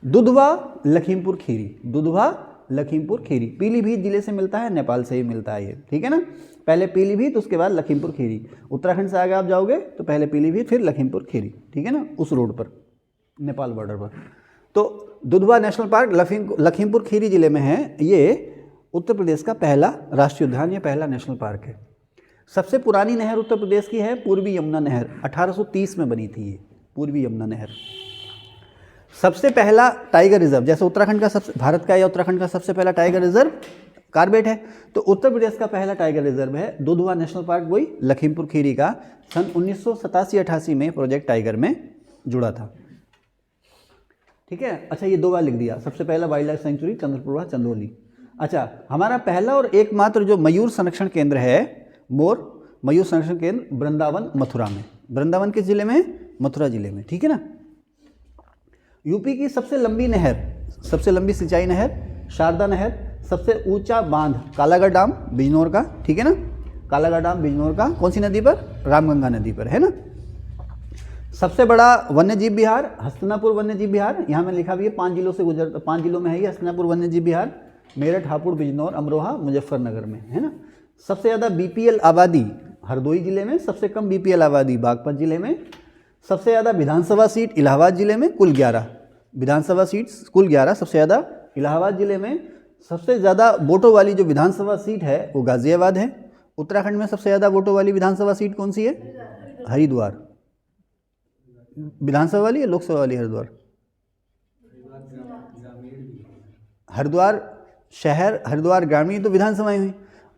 दुधवा लखीमपुर खीरी, दुधवा लखीमपुर खीरी, पीलीभीत जिले से मिलता है, नेपाल से ही मिलता है ये, ठीक है ना। पहले पीलीभीत उसके बाद लखीमपुर खीरी, उत्तराखंड से आगे आप जाओगे तो पहले पीलीभीत फिर लखीमपुर खीरी, ठीक है ना, उस रोड पर नेपाल बॉर्डर पर। तो दुधवा नेशनल पार्क लखीमपुर खीरी जिले में है, ये उत्तर प्रदेश का पहला राष्ट्रीय उद्यान, ये पहला नेशनल पार्क है। सबसे पुरानी नहर उत्तर प्रदेश की है पूर्वी यमुना नहर, 1830 में बनी थी ये पूर्वी यमुना नहर। सबसे पहला टाइगर रिजर्व, जैसे उत्तराखंड का सबसे, भारत का या उत्तराखंड का सबसे पहला टाइगर रिजर्व कार्बेट है, तो उत्तर प्रदेश का पहला टाइगर रिजर्व है दुधवा नेशनल पार्क, वही लखीमपुर खीरी का, सन 1987-88 में प्रोजेक्ट टाइगर में जुड़ा था, ठीक है। अच्छा ये 2 बार लिख दिया, सबसे पहला wild life sanctuary Chandraprabha Chandauli. अच्छा हमारा पहला और एकमात्र जो मयूर संरक्षण केंद्र है, मयूर संरक्षण केंद्र वृंदावन मथुरा में, वृंदावन किस जिले में, मथुरा जिले में, ठीक है ना। यूपी की सबसे लंबी नहर, सबसे लंबी सिंचाई नहर शारदा नहर, सबसे ऊंचा बांध कालागढ़ डाम बिजनौर का, ठीक है ना, कालागढ़ डाम बिजनौर का, कौन सी नदी पर, रामगंगा नदी पर, है ना। सबसे बड़ा वन्यजीव विहार हस्तिनापुर वन्यजीव विहार, यहाँ में लिखा भी है 5 जिलों से गुजरता, 5 जिलों में है ये हस्तिनापुर वन्यजीव विहार, मेरठ, हापुड़, बिजनौर, अमरोहा, मुजफ्फरनगर में, है ना। सबसे ज़्यादा BPL आबादी हरदोई जिले में, सबसे कम BPL आबादी बागपत जिले में। सबसे ज़्यादा विधानसभा सीट इलाहाबाद जिले में, कुल 11 विधानसभा सीट, कुल 11 सबसे ज़्यादा इलाहाबाद जिले में। सबसे ज़्यादा वोटों वाली जो विधानसभा सीट है वो गाज़ियाबाद है। उत्तराखंड में सबसे ज़्यादा वोटों वाली विधानसभा सीट कौन सी है, हरिद्वार विधानसभा वाली है, लोकसभा वाली हरिद्वार, हरिद्वार शहर, हरिद्वार ग्रामीण तो विधानसभाएं हुई।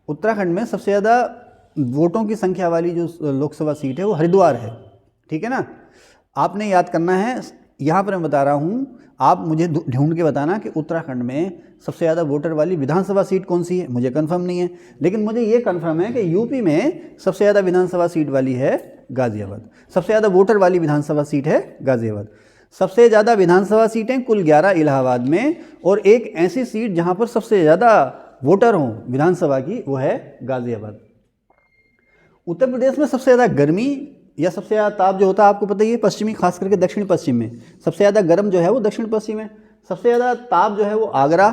उत्तराखंड में सबसे ज़्यादा वोटों की संख्या वाली जो लोकसभा सीट है वो हरिद्वार है, ठीक है ना। आपने याद करना है, यहाँ पर मैं बता रहा हूँ, आप मुझे ढूंढ के बताना कि उत्तराखंड में सबसे ज़्यादा वोटर वाली विधानसभा सीट कौन सी है, मुझे कंफर्म नहीं है, लेकिन मुझे ये कंफर्म है कि यूपी में सबसे ज़्यादा विधानसभा सीट वाली है गाज़ियाबाद, सबसे ज़्यादा वोटर वाली विधानसभा सीट है गाज़ियाबाद। सबसे ज़्यादा विधानसभा सीटें कुल 11 इलाहाबाद में, और एक ऐसी सीट जहाँ पर सबसे ज़्यादा वोटर हों विधानसभा की वो है गाज़ियाबाद। उत्तर प्रदेश में सबसे ज़्यादा गर्मी या सबसे ज़्यादा ताप जो होता है आपको पता ही है, पश्चिमी खास करके दक्षिण पश्चिम में सबसे ज़्यादा गर्म जो है वो दक्षिण पश्चिम में, सबसे ज़्यादा ताप जो है वो आगरा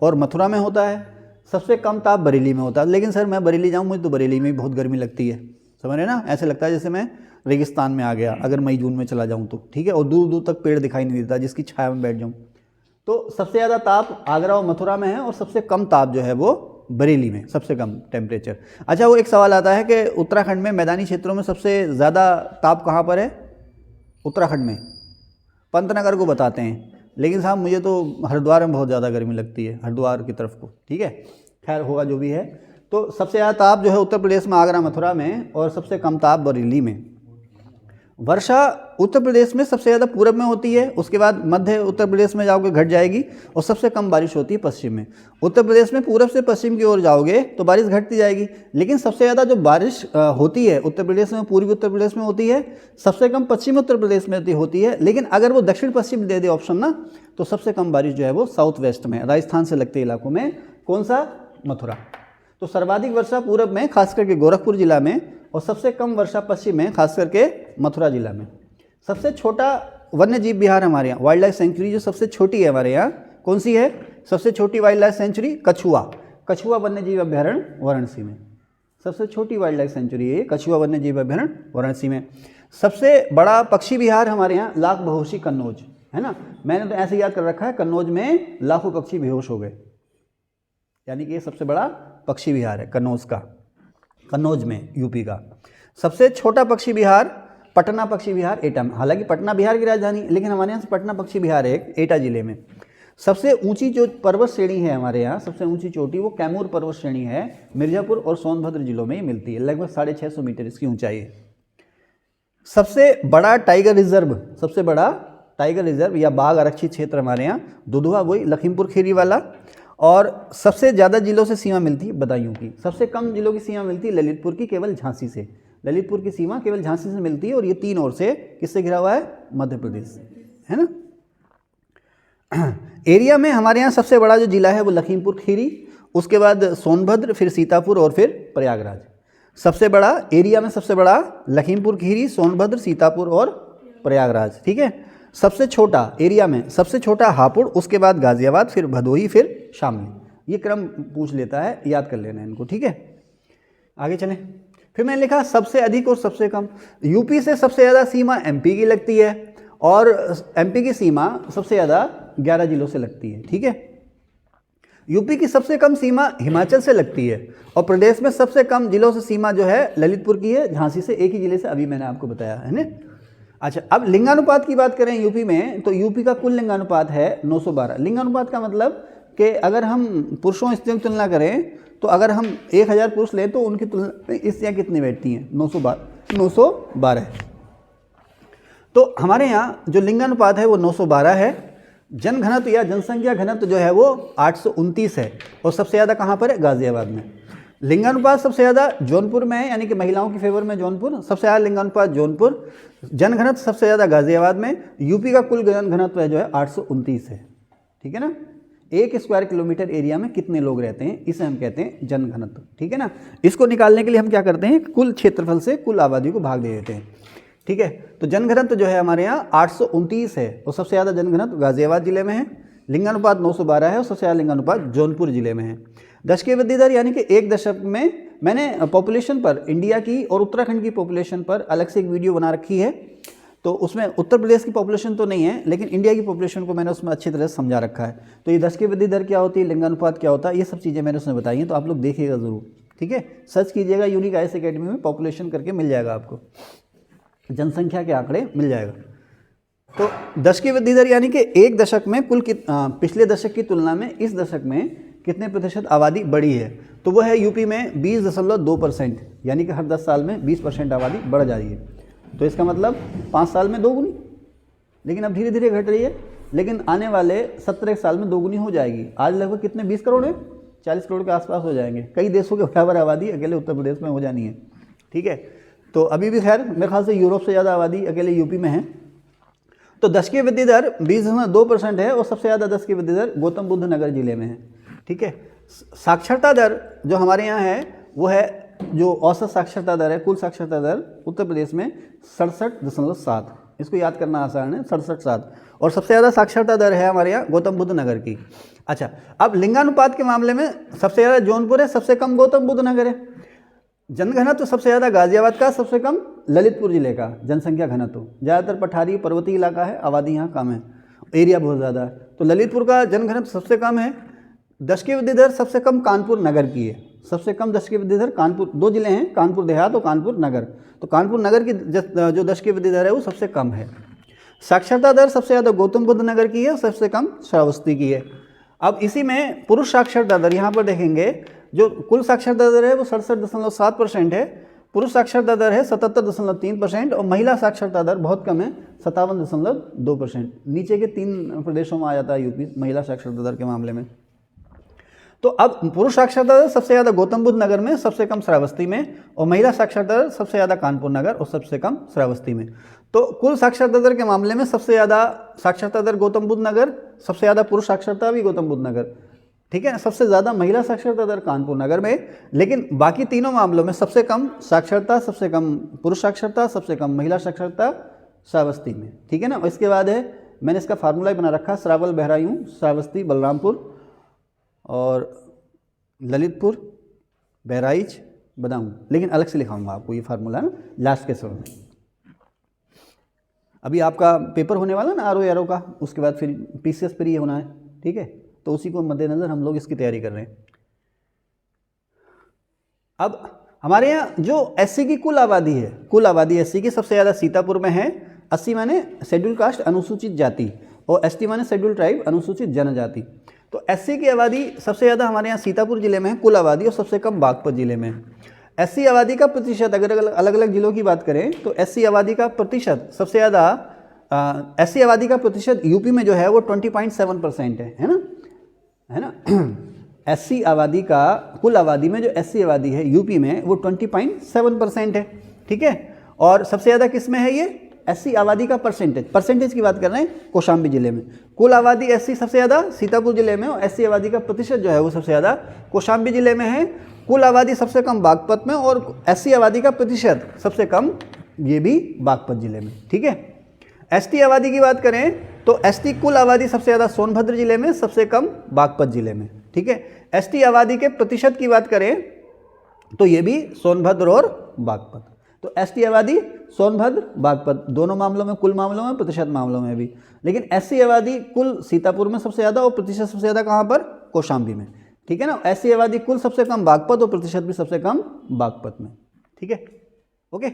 और मथुरा में होता है, सबसे कम ताप बरेली में होता है। लेकिन सर मैं बरेली जाऊँ, मुझे तो बरेली में भी बहुत गर्मी लगती है, समझ रहे ना, ऐसे लगता है जैसे मैं रेगिस्तान में आ गया अगर मई जून में चला जाऊँ तो, ठीक है, और दूर दूर तक पेड़ दिखाई नहीं देता जिसकी छाया में बैठ जाऊँ। तो सबसे ज़्यादा ताप आगरा और मथुरा में है, और सबसे कम ताप जो है वो बरेली में, सबसे कम टेम्परेचर। अच्छा वो एक सवाल आता है कि उत्तराखंड में मैदानी क्षेत्रों में सबसे ज़्यादा ताप कहाँ पर है, उत्तराखंड में पंतनगर को बताते हैं, लेकिन साहब मुझे तो हरिद्वार में बहुत ज़्यादा गर्मी लगती है, हरिद्वार की तरफ को, ठीक है, खैर होगा जो भी है। तो सबसे ज़्यादा ताप जो है उत्तर प्रदेश में आगरा मथुरा में, और सबसे कम ताप बरेली में। वर्षा उत्तर प्रदेश में सबसे ज़्यादा पूरब में होती है, उसके बाद मध्य उत्तर प्रदेश में जाओगे घट जाएगी, और सबसे कम बारिश होती है पश्चिम में। उत्तर प्रदेश में पूरब से पश्चिम की ओर जाओगे तो बारिश घटती जाएगी, लेकिन सबसे ज़्यादा जो बारिश होती है उत्तर प्रदेश में, पूर्वी उत्तर प्रदेश में होती है, सबसे कम पश्चिमी उत्तर प्रदेश में होती है। लेकिन अगर वो दक्षिण पश्चिम दे दे ऑप्शन ना, तो सबसे कम बारिश जो है वो साउथ वेस्ट में, राजस्थान से लगते इलाकों में, कौन सा, मथुरा। तो सर्वाधिक वर्षा पूरब में खास करके गोरखपुर जिला में, और सबसे कम वर्षा पश्चिम में खास करके मथुरा जिला में। सबसे छोटा वन्य जीव विहार हमारे यहाँ, वाइल्ड लाइफ सेंचुरी जो सबसे छोटी है हमारे यहाँ, कौन सी है सबसे छोटी वाइल्ड लाइफ सेंचुरी, कछुआ, कछुआ वन्य जीव अभ्यारण्य वाराणसी में, सबसे छोटी वाइल्ड लाइफ सेंचुरी है कछुआ वन्य जीव अभ्यारण्य वाराणसी में। सबसे बड़ा पक्षी विहार हमारे यहाँ लाख बहोशी कन्नौज है ना। मैंने तो ऐसे याद कर रखा है, कन्नौज में लाखों पक्षी बेहोश हो गए, यानी कि ये सबसे बड़ा पक्षी विहार है कन्नौज का, कन्नौज में यूपी का। सबसे छोटा पक्षी विहार पटना पक्षी विहार एटा में, हालांकि पटना बिहार की राजधानी है, लेकिन हमारे यहाँ से पटना पक्षी विहार है एक एटा जिले में। सबसे ऊंची जो पर्वत श्रेणी है हमारे यहाँ, सबसे ऊंची चोटी वो कैमूर पर्वत श्रेणी है, मिर्जापुर और सोनभद्र जिलों में ही मिलती है, लगभग 650 मीटर इसकी ऊंचाई है। सबसे बड़ा टाइगर रिजर्व, सबसे बड़ा टाइगर रिजर्व या बाघ आरक्षित क्षेत्र हमारे यहाँ दुधवा, वही लखीमपुर खीरी वाला। और सबसे ज़्यादा जिलों से सीमा मिलती है बदायूं की, सबसे कम जिलों की सीमा मिलती है ललितपुर की, केवल झांसी से। ललितपुर की सीमा केवल झांसी से मिलती है, और ये 3 ओर से किससे घिरा हुआ है, मध्य प्रदेश है ना। एरिया में हमारे यहाँ सबसे बड़ा जो जिला है वो लखीमपुर खीरी, उसके बाद सोनभद्र, फिर सीतापुर और फिर प्रयागराज। सबसे बड़ा एरिया में सबसे बड़ा लखीमपुर खीरी, सोनभद्र, सीतापुर और प्रयागराज, ठीक है। सबसे छोटा एरिया में सबसे छोटा हापुड़, उसके बाद गाजियाबाद, फिर भदोही, फिर शामली। ये क्रम पूछ लेता है, याद कर लेना इनको, ठीक है। आगे चलें। फिर मैंने लिखा सबसे अधिक और सबसे कम। यूपी से सबसे ज़्यादा सीमा एमपी की लगती है, और एमपी की सीमा सबसे ज़्यादा 11 जिलों से लगती है, ठीक है। यूपी की सबसे कम सीमा हिमाचल से लगती है, और प्रदेश में सबसे कम जिलों से सीमा जो है ललितपुर की है, झांसी से, एक ही जिले से, अभी मैंने आपको बताया है ना। अच्छा, अब लिंगानुपात की बात करें यूपी में, तो यूपी का कुल लिंगानुपात है 912। लिंगानुपात का मतलब कि अगर हम पुरुषों स्त्रियों की तुलना करें, तो अगर हम 1000 पुरुष लें तो उनकी तुलना में स्त्रियाँ कितनी बैठती हैं, 912। तो हमारे यहाँ जो लिंगानुपात है वो 912 है। जनघनत्व या जनसंख्या घनत्व जो है वो 829 है, और सबसे ज़्यादा कहाँ पर है, गाजियाबाद में। लिंगानुपात सबसे ज़्यादा जौनपुर में है, यानी कि महिलाओं की फेवर में जौनपुर, सबसे ज़्यादा लिंगानुपात जौनपुर। जनघनत्व सबसे ज़्यादा गाजियाबाद में। यूपी का कुल जनघनत्व है जो है 829 है, ठीक है ना। 1 स्क्वायर किलोमीटर एरिया में कितने लोग रहते हैं, इसे हम कहते हैं जनघनत्व, ठीक है ना। इसको निकालने के लिए हम क्या करते हैं, कुल क्षेत्रफल से कुल आबादी को भाग दे देते हैं, ठीक है। तो जनघनत्व जो है हमारे यहाँ 829 है, और सबसे ज़्यादा जनघनत्व गाजियाबाद जिले में है। लिंगानुपात 912 है, और सबसे ज़्यादा लिंगानुपात जौनपुर जिले में है। दशकीय वृद्धि दर, यानी कि 1 दशक में, मैंने पॉपुलेशन पर इंडिया की और उत्तराखंड की पॉपुलेशन पर अलग से एक वीडियो बना रखी है, तो उसमें उत्तर प्रदेश की पॉपुलेशन तो नहीं है, लेकिन इंडिया की पॉपुलेशन को मैंने उसमें अच्छी तरह से समझा रखा है। तो ये दशकीय वृद्धि दर क्या होती है, लिंगानुपात क्या होता है, ये सब चीज़ें मैंने उसमें बताई हैं, तो आप लोग देखिएगा ज़रूर, ठीक है। सर्च कीजिएगा यूनिक आईएएस एकेडमी में, पॉपुलेशन करके मिल जाएगा आपको, जनसंख्या के आंकड़े मिल जाएगा। तो दशकीय वृद्धि दर यानी कि 1 दशक में कुल पिछले दशक की तुलना में इस दशक में कितने प्रतिशत आबादी बढ़ी है, तो वो है यूपी में 20.2%, यानी कि हर 10 साल में 20% आबादी बढ़ जा रही है। तो इसका मतलब 5 साल में 2 गुनी, लेकिन अब धीरे धीरे घट रही है, लेकिन आने वाले 17 साल में 2 गुनी हो जाएगी। आज लगभग कितने 20 करोड़ है, 40 करोड़ के आसपास हो जाएंगे। कई देशों के बराबर आबादी अकेले उत्तर प्रदेश में हो जानी है, ठीक है। तो अभी भी खैर मेरे ख्याल से यूरोप से ज़्यादा आबादी अकेले यूपी में है। तो दशकीय वृद्धि दर 20.2% है, और सबसे ज़्यादा दशकीय वृद्धि दर गौतम बुद्ध नगर जिले में है, ठीक है। साक्षरता दर जो हमारे यहाँ है वो है, जो औसत साक्षरता दर है, कुल साक्षरता दर उत्तर प्रदेश में 67.7, इसको याद करना आसान है, 67.7, और सबसे ज़्यादा साक्षरता दर है हमारे यहाँ गौतम बुद्ध नगर की। अच्छा, अब लिंगानुपात के मामले में सबसे ज़्यादा जौनपुर है, सबसे कम गौतम बुद्ध नगर है। जनघनत्व सबसे ज़्यादा गाजियाबाद का, सबसे कम ललितपुर जिले का जनसंख्या घनत्व। ज़्यादातर पठारी पर्वतीय इलाका है, आबादी यहाँ कम है, एरिया बहुत ज़्यादा है, तो ललितपुर का जनघनत्व सबसे कम है। दशकीय वृद्धि दर सबसे कम कानपुर नगर की है, सबसे कम दशकीय वृद्धि दर कानपुर, 2 जिले हैं, कानपुर देहात और कानपुर नगर, तो कानपुर नगर की जो दशकीय वृद्धि दर है वो सबसे कम है। साक्षरता दर सबसे ज़्यादा गौतम बुद्ध नगर की है, सबसे कम श्रावस्ती की है। अब इसी में पुरुष साक्षरता दर, यहाँ पर देखेंगे जो कुल साक्षरता दर है वो 67.7% है, पुरुष साक्षरता दर है 77.3%, और महिला साक्षरता दर बहुत कम है, 57.2%। नीचे के 3 प्रदेशों में आ जाता है यूपी महिला साक्षरता दर के मामले में। तो अब पुरुष साक्षरता दर सबसे ज़्यादा गौतम बुद्ध नगर में, सबसे कम श्रावस्ती में, और महिला साक्षरता दर सबसे ज़्यादा कानपुर नगर और सबसे कम श्रावस्ती में। तो कुल साक्षरता दर के मामले में सबसे ज़्यादा साक्षरता दर गौतम बुद्ध नगर, सबसे ज़्यादा पुरुष साक्षरता भी गौतम बुद्ध नगर, ठीक है। सबसे ज़्यादा महिला साक्षरता दर कानपुर नगर में, लेकिन बाकी तीनों मामलों में सबसे कम साक्षरता, सबसे कम पुरुष साक्षरता, सबसे कम महिला साक्षरता श्रावस्ती में, ठीक है ना। और इसके बाद है, मैंने इसका फार्मूला बना रखा, श्रावल बहरायूं, श्रावस्ती बलरामपुर और ललितपुर, बहराइच बताऊँ, लेकिन अलग से लिखाऊंगा आपको ये फार्मूला ना लास्ट के समय में। अभी आपका पेपर होने वाला ना आर ओ एरो का, उसके बाद फिर पीसीएस पर ये होना है, ठीक है, तो उसी को मद्देनज़र हम लोग इसकी तैयारी कर रहे हैं। अब हमारे यहाँ जो एससी की कुल आबादी है, कुल आबादी एससी की सबसे ज़्यादा सीतापुर में है, 80 माने शेड्यूल कास्ट अनुसूचित जाति और एसटी माने शेड्यूल ट्राइब अनुसूचित जनजाति। तो एससी की आबादी सबसे ज़्यादा हमारे यहाँ सीतापुर जिले में है कुल आबादी, और सबसे कम बागपत जिले में है। एससी आबादी का प्रतिशत अगर अलग अलग जिलों की बात करें तो एससी आबादी का प्रतिशत सबसे ज़्यादा एससी आबादी का प्रतिशत यूपी में जो है वो 20.7% है ना एससी आबादी का कुल आबादी में जो एससी आबादी है यूपी में वो 20.7% है, ठीक है। और सबसे ज़्यादा किस में है ये एससी आबादी का परसेंटेज की बात कर रहे हैं कौशाम्बी जिले में। कुल आबादी एससी सबसे ज़्यादा सीतापुर जिले में, और एससी आबादी का प्रतिशत जो है वो सबसे ज़्यादा कौशाम्बी जिले में है। कुल आबादी सबसे कम बागपत में, और एससी आबादी का प्रतिशत सबसे कम ये भी बागपत जिले में, ठीक है। एसटी आबादी की बात करें तो एसटी कुल आबादी सबसे ज़्यादा सोनभद्र जिले में, सबसे कम बागपत जिले में, ठीक है। एसटी आबादी के प्रतिशत की बात करें तो ये भी सोनभद्र और बागपत। तो एसटी आबादी सोनभद्र बागपत दोनों मामलों में, कुल मामलों में, प्रतिशत मामलों में भी। लेकिन एससी आबादी कुल सीतापुर में सबसे ज़्यादा और प्रतिशत सबसे ज़्यादा कहाँ पर, कौशाम्बी में, ठीक है ना। एससी आबादी कुल सबसे कम बागपत और प्रतिशत भी सबसे कम बागपत में, ठीक है। ओके,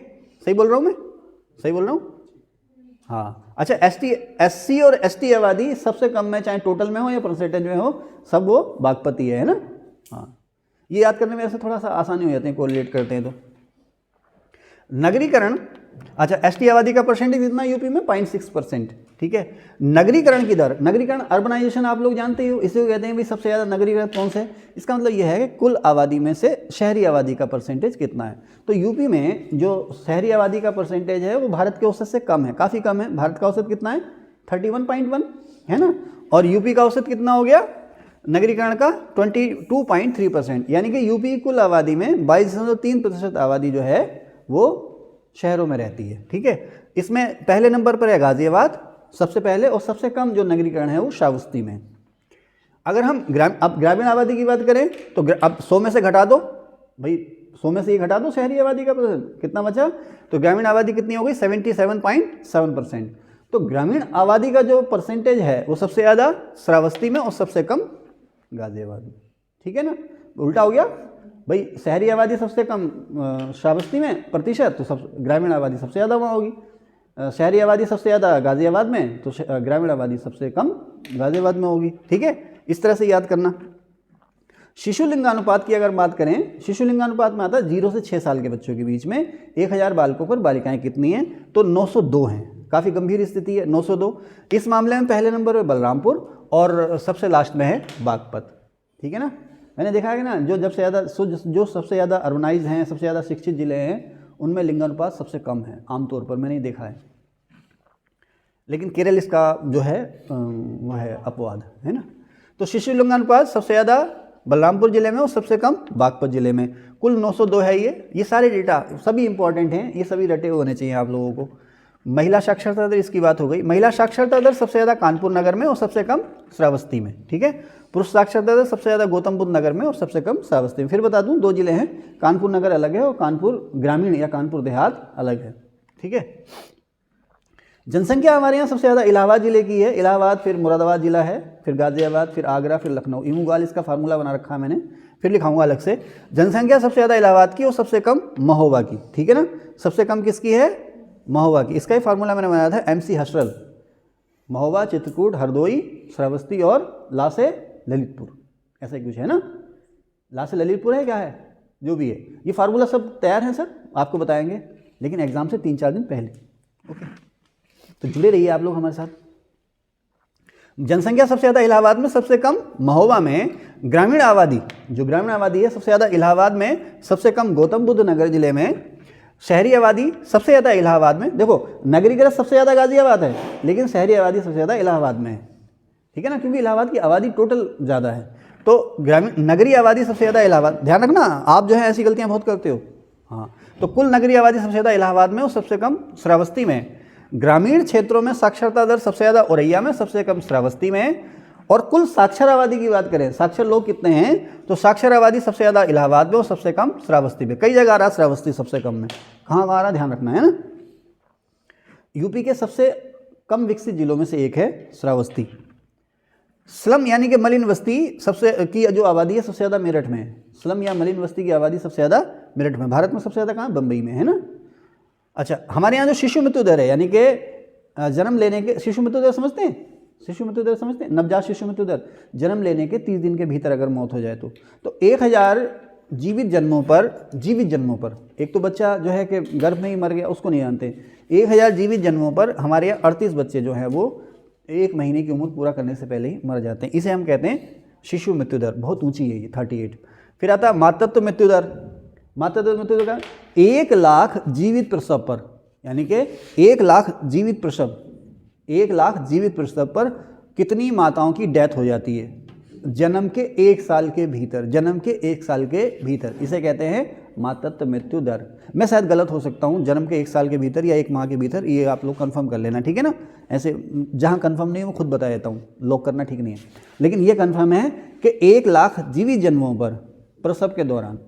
सही बोल रहा हूँ मैं, सही बोल रहा हूँ, हाँ। अच्छा, एससी और एसटी आबादी सबसे कम में, चाहे टोटल में हो या परसेंटेज में हो, सब वो बागपती है ना। हाँ, ये याद करने में ऐसे थोड़ा सा आसानी हो जाते हैं, कोरिलेट करते हैं तो। नगरीकरण, अच्छा एसटी आबादी का परसेंटेज कितना यूपी में 0.6%, ठीक है। नगरीकरण की दर, नगरीकरण अर्बनाइजेशन आप लोग जानते हो, इसे कहते हैं भाई सबसे ज़्यादा नगरीकरण कौन से, इसका मतलब यह है कि कुल आबादी में से शहरी आबादी का परसेंटेज कितना है। तो यूपी में जो शहरी आबादी का परसेंटेज है वो भारत के औसत से कम है, काफ़ी कम है। भारत का औसत कितना है 31.1 है ना, और यूपी का औसत कितना हो गया नगरीकरण का 22.3%, यानी कि यूपी की कुल आबादी में 22.3% आबादी जो है वो शहरों में रहती है, ठीक है। इसमें पहले नंबर पर है गाजियाबाद सबसे पहले, और सबसे कम जो नगरीकरण है वो श्रावस्ती में। अगर हम ग्रामीण आबादी की बात करें तो अब 100 में से घटा दो भाई, 100 में से ये घटा दो शहरी आबादी का परसेंट, कितना बचा, तो ग्रामीण आबादी कितनी हो गई 77.7%। तो ग्रामीण आबादी का जो परसेंटेज है वो सबसे ज़्यादा श्रावस्ती में और सबसे कम गाजियाबाद में, ठीक है ना। उल्टा हो गया भाई, शहरी आबादी सबसे कम श्रावस्ती में प्रतिशत, तो सब ग्रामीण आबादी सबसे ज़्यादा वहाँ होगी। शहरी आबादी सबसे ज़्यादा गाजियाबाद में, तो ग्रामीण आबादी सबसे कम गाजियाबाद में होगी, ठीक है। इस तरह से याद करना। शिशु लिंगानुपात की अगर बात करें, शिशु लिंगानुपात में आता है 0 से 6 साल के बच्चों के बीच में 1000 बालकों पर बालिकाएं कितनी हैं, तो 902 हैं। काफ़ी गंभीर स्थिति है, 902। इस मामले में पहले नंबर पर बलरामपुर और सबसे लास्ट में है बागपत, ठीक है ना। मैंने देखा है कि ना जो सबसे ज़्यादा अर्बनाइज हैं, सबसे ज़्यादा शिक्षित जिले हैं, उनमें लिंगानुपात सबसे कम है आमतौर पर, मैंने देखा है। लेकिन केरल इसका जो है वह है अपवाद, है ना। तो शिशु लिंगानुपात सबसे ज़्यादा बलरामपुर जिले में और सबसे कम बागपत जिले में, कुल 902 है। ये सारे डेटा सभी इंपॉर्टेंट हैं, ये सभी रटे होने चाहिए आप लोगों को। महिला साक्षरता दर, इसकी बात हो गई। महिला साक्षरता दर सबसे ज़्यादा कानपुर नगर में और सबसे कम श्रावस्ती में, ठीक है। पुरुष साक्षरता दर सबसे ज़्यादा गौतम बुद्ध नगर में और सबसे कम श्रावस्ती में। फिर बता दूं 2 जिले हैं, कानपुर नगर अलग है और कानपुर ग्रामीण या कानपुर देहात अलग है, ठीक है। जनसंख्या हमारे यहाँ सबसे ज़्यादा इलाहाबाद जिले की है, इलाहाबाद, फिर मुरादाबाद जिला है, फिर गाजियाबाद, फिर आगरा, फिर लखनऊ। इमूगाल इसका फार्मूला बना रखा है मैंने, फिर लिखाऊंगा अलग से। जनसंख्या सबसे ज़्यादा इलाहाबाद की और सबसे कम महोबा की, ठीक है ना। सबसे कम किसकी है, महोबा की। इसका ही फार्मूला मैंने बनाया था MC हसरल, महोबा, चित्रकूट, हरदोई, श्रावस्ती और ला से ललितपुर, ऐसा ही कुछ है ना। ला से ललितपुर है, क्या है, जो भी है। ये फार्मूला सब तैयार है सर, आपको बताएंगे, लेकिन एग्जाम से 3-4 दिन पहले। ओके, तो जुड़े रहिए आप लोग हमारे साथ। जनसंख्या सबसे ज़्यादा इलाहाबाद में, सबसे कम महोबा में। ग्रामीण आबादी, जो ग्रामीण आबादी है सबसे ज़्यादा इलाहाबाद में, सबसे कम गौतम बुद्ध नगर जिले में। शहरी आबादी सबसे ज़्यादा इलाहाबाद में। देखो नगरीकरण सबसे ज़्यादा गाजियाबाद है, लेकिन शहरी आबादी सबसे ज़्यादा इलाहाबाद में है, ठीक है ना, क्योंकि इलाहाबाद की आबादी टोटल ज़्यादा है। तो ग्रामीण नगरीय आबादी सबसे ज़्यादा इलाहाबाद, ध्यान रखना आप जो है ऐसी गलतियाँ बहुत करते हो। हाँ, तो कुल नगरीय आबादी सबसे ज़्यादा इलाहाबाद में और सबसे कम श्रावस्ती में। ग्रामीण क्षेत्रों में साक्षरता दर सबसे ज़्यादा औरैया में, सबसे कम श्रावस्ती में। और कुल साक्षर आबादी की बात करें, साक्षर लोग कितने हैं, तो साक्षर आबादी सबसे ज़्यादा इलाहाबाद में और सबसे कम श्रावस्ती में। कई जगह आ रहा श्रावस्ती सबसे कम में, कहाँ आ रहा ध्यान रखना है ना। यूपी के सबसे कम विकसित जिलों में से एक है श्रावस्ती। स्लम यानी कि मलिन बस्ती सबसे की जो आबादी है सबसे ज़्यादा मेरठ में है। स्लम या मलिन बस्ती की आबादी सबसे ज़्यादा मेरठ में। भारत में सबसे ज़्यादा कहाँ, बम्बई में, है ना। अच्छा, हमारे यहाँ जो शिशु मृत्यु दर है, यानी कि जन्म लेने के, शिशु मृत्यु दर समझते हैं, शिशु मृत्यु दर समझते हैं, नवजात शिशु मृत्यु दर, जन्म लेने के 30 दिन के भीतर अगर मौत हो जाए तो 1000 जीवित जन्मों पर, एक तो बच्चा जो है कि गर्भ में ही मर गया उसको नहीं जानते, 1000 जीवित जन्मों पर हमारे यहाँ 38 बच्चे जो हैं वो 1 महीने की उम्र पूरा करने से पहले ही मर जाते हैं। इसे हम कहते हैं शिशु मृत्यु दर, बहुत ऊंची है ये 38। फिर आता है मातृत्व मृत्यु दर। मातृत्व मृत्यु दर का 1 लाख जीवित प्रसव पर, यानी कि 1 लाख जीवित प्रसव, 1 लाख जीवित प्रसव पर कितनी माताओं की डेथ हो जाती है जन्म के 1 साल के भीतर, जन्म के 1 साल के भीतर, इसे कहते हैं मातृत्व मृत्यु दर। मैं शायद गलत हो सकता हूँ, जन्म के 1 साल के भीतर या 1 माह के भीतर, ये आप लोग कंफर्म कर लेना, ठीक है ना। ऐसे जहाँ कंफर्म नहीं है वो खुद बता देता हूँ, लॉक करना ठीक नहीं है, लेकिन ये कंफर्म है कि 1 लाख जीवित जन्मों पर प्रसव के दौरान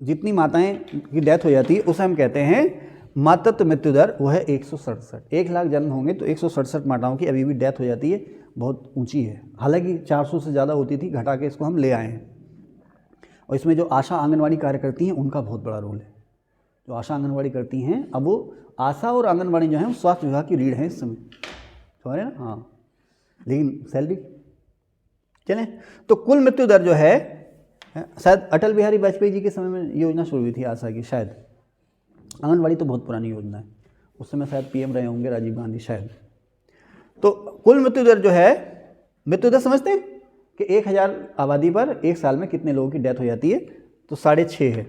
जितनी माताएं की डेथ हो जाती है उसे हम कहते हैं मातृत्व मृत्यु दर, वो है 167। 1 लाख जन्म होंगे तो 167 माताओं की अभी भी डेथ हो जाती है, बहुत ऊंची है। हालांकि 400 से ज़्यादा होती थी, घटा के इसको हम ले आए हैं। और इसमें जो आशा आंगनवाड़ी कार्य करती हैं उनका बहुत बड़ा रोल है। जो आशा आंगनवाड़ी करती हैं, अब वो आशा और आंगनवाड़ी जो है वो स्वास्थ्य विभाग की रीढ़ है इस समय, समझ रहे हैं ना। हाँ, लेकिन सैलरी चलें तो कुल मृत्यु दर जो है, शायद अटल बिहारी वाजपेयी जी के समय में योजना शुरू हुई थी आशा की, शायद। आंगनवाड़ी तो बहुत पुरानी योजना है, उस समय शायद पीएम रहे होंगे राजीव गांधी शायद। तो कुल मृत्यु दर जो है, मृत्यु दर समझते हैं कि 1000 आबादी पर 1 साल में कितने लोगों की डेथ हो जाती है, तो 6.5 है।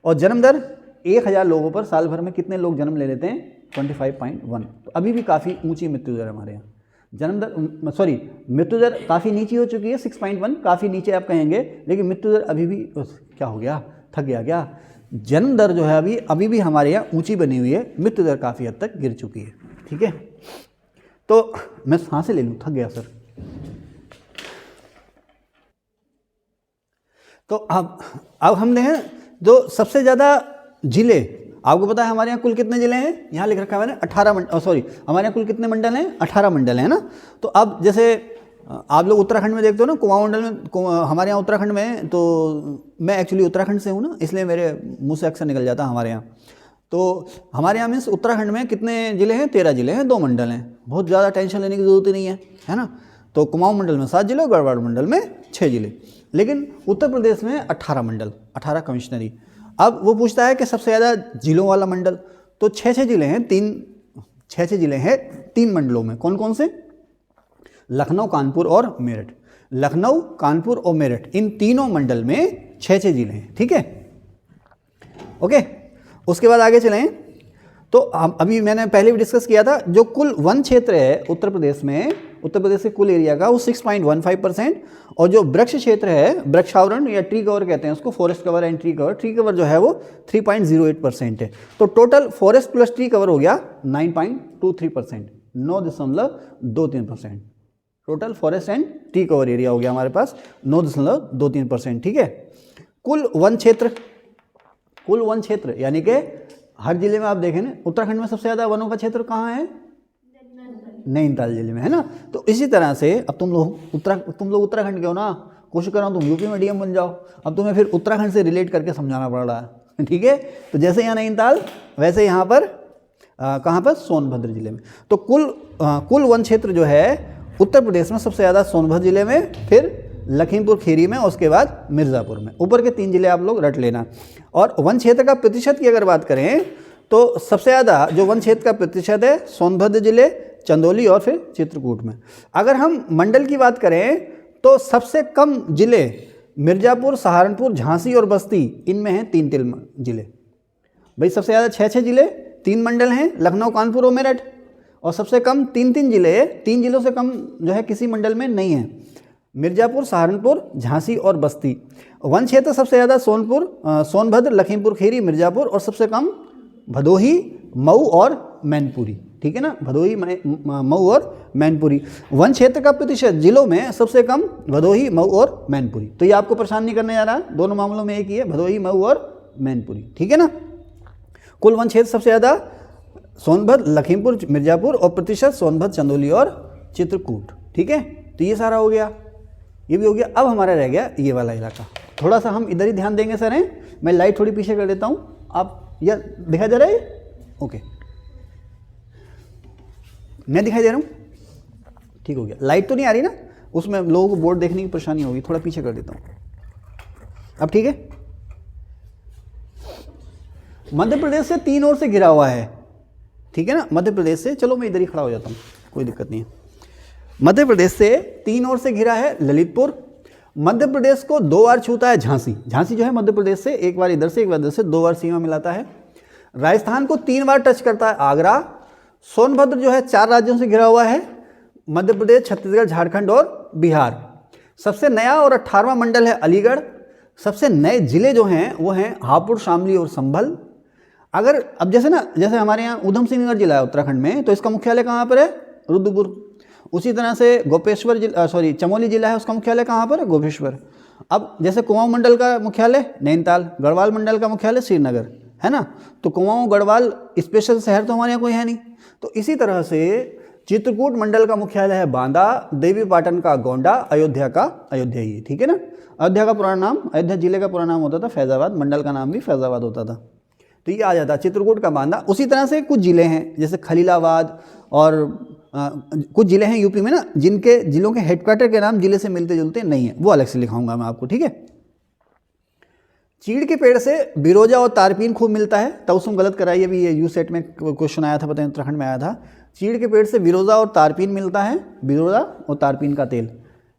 और जन्म दर 1000 लोगों पर साल भर में कितने लोग जन्म ले लेते हैं, 25.1। तो अभी भी काफ़ी ऊंची मृत्यु दर है हमारे यहाँ। जन्म दर मृत्यु दर काफ़ी नीचे हो चुकी है, 6.1, काफ़ी नीचे आप कहेंगे, लेकिन मृत्यु दर अभी भी, क्या हो गया, थक गया क्या। जन्म दर जो है अभी भी हमारे यहाँ ऊंची बनी हुई है, मृत्यु दर काफ़ी हद तक गिर चुकी है, ठीक है। तो मैं सांसें ले लूँ, थक गया सर। तो अब हम देखें जो सबसे ज़्यादा जिले, आपको पता है हमारे यहाँ कुल कितने जिले हैं, यहाँ लिख रखा है मैंने 18 हमारे यहाँ कुल कितने मंडल हैं, 18 मंडल हैं ना। तो अब जैसे आप लोग उत्तराखंड में देखते हो ना, कुमाऊं मंडल में, हमारे यहाँ उत्तराखंड में, तो मैं एक्चुअली उत्तराखंड से हूँ ना, इसलिए मेरे मुंह से अक्सर निकल जाता है हमारे यहाँ। तो हमारे यहाँ मीन्स उत्तराखंड में कितने ज़िले हैं, 13 ज़िले हैं, 2 मंडल हैं, बहुत ज़्यादा टेंशन लेने की ज़रूरत ही नहीं है ना। तो कुमाऊं मंडल में 7 जिले, गढ़वाल मंडल में 6 जिले, लेकिन उत्तर प्रदेश में 18 मंडल, 18 कमिश्नरी। अब वो पूछता है कि सबसे ज़्यादा जिलों वाला मंडल, तो 6 जिले हैं, 6 जिले हैं 3 मंडलों में। कौन कौन से, लखनऊ, कानपुर और मेरठ। लखनऊ, कानपुर और मेरठ, इन तीनों मंडल में 6 जिले हैं, ठीक है, ओके। उसके बाद आगे चलें तो अभी मैंने पहले भी डिस्कस किया था, जो कुल वन क्षेत्र है उत्तर प्रदेश में, उत्तर प्रदेश के कुल एरिया का, वो 6.15%, और जो वृक्ष क्षेत्र है, वृक्षावरण या ट्री कवर कहते हैं उसको, forest cover and tree cover जो है वो 3.08% है। तो total forest plus tree cover हो गया 9.23%, 9.23%। Total forest and tree cover area हो गया हमारे पास 9.23%, ठीक है। कुल वन क्षेत्र यानी कि हर जिले में आप देखें ना, उत्तराखंड में सबसे ज़्यादा वनों का क्षेत्र कहाँ है, नैनीताल जिले में, है ना। तो इसी तरह से अब तुम लोग उत्तराखंड के हो ना, कोशिश कर रहा हूँ तुम यूपी में डीएम बन जाओ, अब तुम्हें फिर उत्तराखंड से रिलेट करके समझाना पड़ रहा है, ठीक है। तो जैसे यहाँ नैनीताल, वैसे यहाँ पर कहाँ पर, सोनभद्र जिले में। तो कुल वन क्षेत्र जो है उत्तर प्रदेश में सबसे ज़्यादा सोनभद्र जिले में, फिर लखीमपुर खीरी में, उसके बाद मिर्ज़ापुर में। ऊपर के 3 जिले आप लोग रट लेना। और वन क्षेत्र का प्रतिशत की अगर बात करें तो सबसे ज़्यादा जो वन क्षेत्र का प्रतिशत है सोनभद्र जिले, चंदौली और फिर चित्रकूट में। अगर हम मंडल की बात करें तो सबसे कम जिले मिर्ज़ापुर, सहारनपुर, झांसी और बस्ती, इनमें हैं 3 जिले। भाई सबसे ज़्यादा 6 जिले, 3 मंडल हैं, लखनऊ, कानपुर और मेरठ, और सबसे कम 3 जिले, 3 जिलों से कम जो है किसी मंडल में नहीं है, मिर्ज़ापुर, सहारनपुर, झांसी और बस्ती। वन क्षेत्र सबसे ज़्यादा सोनभद्र, लखीमपुर खीरी, मिर्ज़ापुर, और सबसे कम भदोही, मऊ और मैनपुरी, ठीक है ना, भदोही, मऊ और मैनपुरी। वन क्षेत्र का प्रतिशत जिलों में सबसे कम भदोही, मऊ और मैनपुरी। तो ये आपको परेशान नहीं करने जा रहा है, दोनों मामलों में एक ही है, भदोही, मऊ और मैनपुरी, ठीक है ना। कुल वन क्षेत्र सबसे ज़्यादा सोनभद्र, लखीमपुर, मिर्जापुर, और प्रतिशत सोनभद्र, चंदौली और चित्रकूट, ठीक है। तो ये सारा हो गया, ये भी हो गया। अब हमारा रह गया ये वाला इलाका, थोड़ा सा हम इधर ही ध्यान देंगे सर हैं। मैं लाइट थोड़ी पीछे कर देता हूँ, आप यह दिखाई दे रहा है, ओके, मैं दिखाई दे रहा हूँ, ठीक हो गया। लाइट तो नहीं आ रही ना, उसमें लोगों को बोर्ड देखने की परेशानी होगी, थोड़ा पीछे कर देता हूँ, अब ठीक है। मध्य प्रदेश से 3 ओर से घिरा हुआ है, ठीक है ना, मध्य प्रदेश से, चलो मैं इधर ही खड़ा हो जाता हूँ, कोई दिक्कत नहीं है। मध्य प्रदेश से 3 ओर से घिरा है ललितपुर। मध्य प्रदेश को 2 बार छूता है झांसी, झांसी जो है मध्य प्रदेश से एक बार इधर से एक बार इधर से 2 बार सीमा मिलाता है। राजस्थान को 3 बार टच करता है आगरा। सोनभद्र जो है 4 राज्यों से घिरा हुआ है, मध्य प्रदेश, छत्तीसगढ़, झारखंड और बिहार। सबसे नया और 18वां मंडल है अलीगढ़। सबसे नए जिले जो हैं वो हैं हापुड़, शामली और संभल। अगर अब जैसे ना, जैसे हमारे यहाँ ऊधम सिंह नगर जिला है उत्तराखंड में, तो इसका मुख्यालय कहाँ पर है, रुद्रपुर। उसी तरह से गोपेश्वर जिला, चमोली जिला है, उसका मुख्यालय कहाँ पर है, गोपेश्वर। अब जैसे कुमाऊं मंडल का मुख्यालय नैनीताल, गढ़वाल मंडल का मुख्यालय श्रीनगर, है ना। तो कुमाऊं गढ़वाल स्पेशल शहर तो हमारे यहाँ कोई है नहीं। तो इसी तरह से चित्रकूट मंडल का मुख्यालय है बांदा, देवी पाटन का गोंडा, अयोध्या का अयोध्या ही, ठीक है ना। अयोध्या का पुराना नाम, अयोध्या जिले का पुराना नाम होता था फैजाबाद, मंडल का नाम भी फैजाबाद होता था। तो ये आ जाता चित्रकूट का बांदा। उसी तरह से कुछ ज़िले हैं जैसे खलीलाबाद और कुछ ज़िले हैं यूपी में ना, जिनके ज़िलों के हेडक्वार्टर के नाम ज़िले से मिलते जुलते नहीं है, वो अलग से लिखाऊंगा मैं आपको, ठीक है। चीड़ के पेड़ से बिरोजा और तारपीन खूब मिलता है, तवसुम गलत कराइए, अभी ये यू सेट में क्वेश्चन आया था, पता नहीं उत्तराखंड में आया था। चीड़ के पेड़ से बिरोजा और तारपीन मिलता है, बिरोजा और तारपीन का तेल,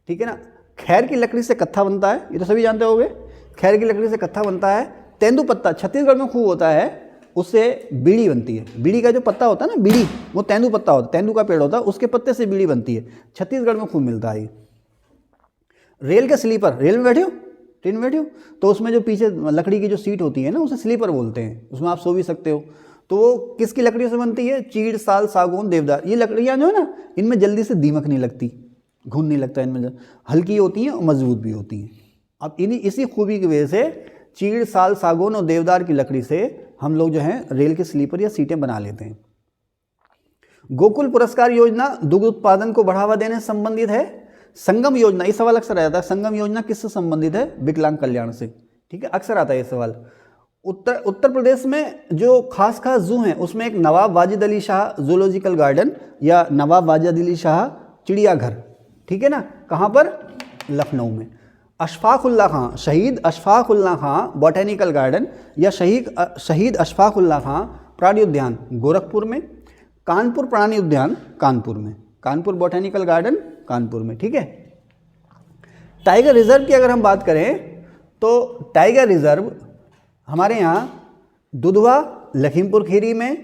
ठीक है ना। खैर की लकड़ी से कत्था बनता है, ये तो सभी जानते होंगे, खैर की लकड़ी से कत्था बनता है। तेंदू पत्ता छत्तीसगढ़ में खूब होता है, उससे बीड़ी बनती है। बीड़ी का जो पत्ता होता है ना, बीड़ी, वो तेंदू पत्ता होता है, तेंदू का पेड़ होता है, उसके पत्ते से बीड़ी बनती है, छत्तीसगढ़ में खूब मिलता है। रेल के स्लीपर, रेल में बैठे हो, ट्रेन में बैठे हो, तो उसमें जो पीछे लकड़ी की जो सीट होती है ना, उसे स्लीपर बोलते हैं, उसमें आप सो भी सकते हो। तो वो किसकी लकड़ियों से बनती है, चीड़, साल, सागौन, देवदार। ये लकड़ियाँ जो है ना, इनमें जल्दी से दीमक नहीं लगती, घुन नहीं लगता इनमें, हल्की होती हैं और मजबूत भी होती हैं। अब इसी खूबी की वजह से चीड़, साल, सागौन और देवदार की लकड़ी से हम लोग जो है रेल के स्लीपर या सीटें बना लेते हैं। गोकुल पुरस्कार योजना दुग्ध उत्पादन को बढ़ावा देने से संबंधित है। संगम योजना, ये सवाल अक्सर आता है, संगम योजना किससे संबंधित है, विकलांग कल्याण से, ठीक है, अक्सर आता है ये सवाल। उत्तर प्रदेश में जो खास जू हैं, उसमें एक नवाब वाजिद अली शाह जूलॉजिकल गार्डन या नवाब वाजिद अली शाह चिड़ियाघर, ठीक है ना, कहाँ पर, लखनऊ में। अशफाकुल्ला खां, शहीद अशफाकुल्ला खां बॉटेनिकल गार्डन या शहीद अशफाकुल्ला खां प्राणी उद्यान गोरखपुर में। कानपुर प्राणी उद्यान कानपुर में, कानपुर बॉटेनिकल गार्डन कानपुर में, ठीक है। टाइगर रिजर्व की अगर हम बात करें तो टाइगर रिजर्व हमारे यहाँ दुधवा लखीमपुर खीरी में,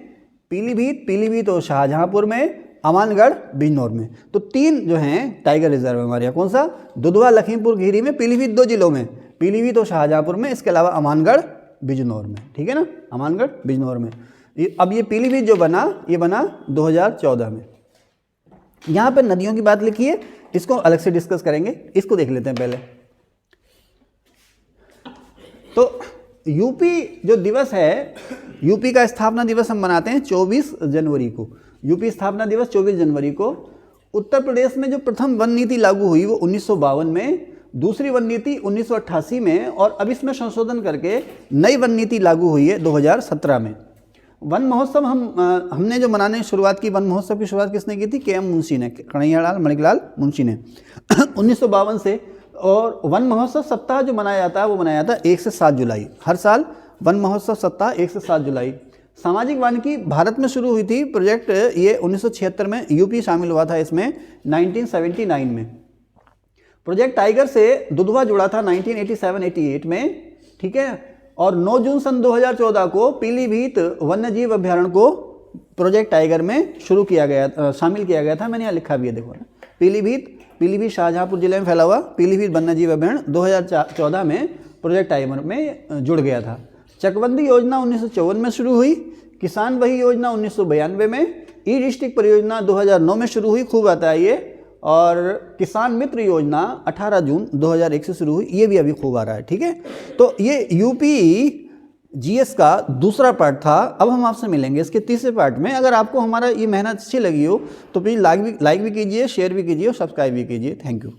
पीलीभीत और शाहजहांपुर में, अमानगढ़ बिजनौर में। तो 3 जो हैं टाइगर रिजर्व हमारे यहाँ, कौन सा, दुधवा लखीमपुर खीरी में, पीलीभीत 2 जिलों में, पीलीभीत और शाहजहांपुर में, इसके अलावा अमानगढ़ बिजनौर में, ठीक है ना, अमानगढ़ बिजनौर में। अब ये पीलीभीत जो बना, ये बना 2014 में। यहाँ पर नदियों की बात लिखी है, इसको अलग से डिस्कस करेंगे, इसको देख लेते हैं पहले। तो यूपी जो दिवस है, यूपी का स्थापना दिवस हम मनाते हैं 24 जनवरी को। यूपी स्थापना दिवस 24 जनवरी को। उत्तर प्रदेश में जो प्रथम वन नीति लागू हुई वो 1952 में, दूसरी वन नीति 1988 में, और अब इसमें संशोधन करके नई वन नीति लागू हुई है 2017 में। वन महोत्सव हमने जो मनाने की शुरुआत की, वन महोत्सव की शुरुआत किसने की थी, के.एम. मुंशी ने, कन्हैयालाल मणिकलाल मुंशी ने 1952 से। और वन महोत्सव सप्ताह जो मनाया जाता है वो मनाया जाता है 1 से 7 जुलाई, हर साल वन महोत्सव सप्ताह 1 से 7 जुलाई। सामाजिक वानिकी भारत में शुरू हुई थी प्रोजेक्ट, ये 1976 में, यूपी शामिल हुआ था इसमें 1979 में। प्रोजेक्ट टाइगर से दुधवा जुड़ा था 1987-88 में, ठीक है। और 9 जून सन 2014 को पीलीभीत वन्यजीव अभ्यारण्य को प्रोजेक्ट टाइगर में शुरू किया गया, शामिल किया गया था। मैंने यहाँ लिखा भी है, देखो, पीलीभीत शाहजहांपुर जिले में फैला हुआ पीलीभीत वन्यजीव अभ्यारण्य 2014 में प्रोजेक्ट टाइगर में जुड़ गया था। चकबंदी योजना 1954 में शुरू हुई, किसान वही योजना 1992 में, ई डिस्ट्रिक्ट परियोजना 2009 में शुरू हुई, खूब आता है ये। और किसान मित्र योजना 18 जून 2001 से शुरू हुई, ये भी अभी खूब आ रहा है, ठीक है। तो ये यूपी जीएस का दूसरा पार्ट था। अब हम आपसे मिलेंगे इसके तीसरे पार्ट में। अगर आपको हमारा ये मेहनत अच्छी लगी हो तो प्लीज़ लाइक भी कीजिए, शेयर भी कीजिए और सब्सक्राइब भी कीजिए। Thank you.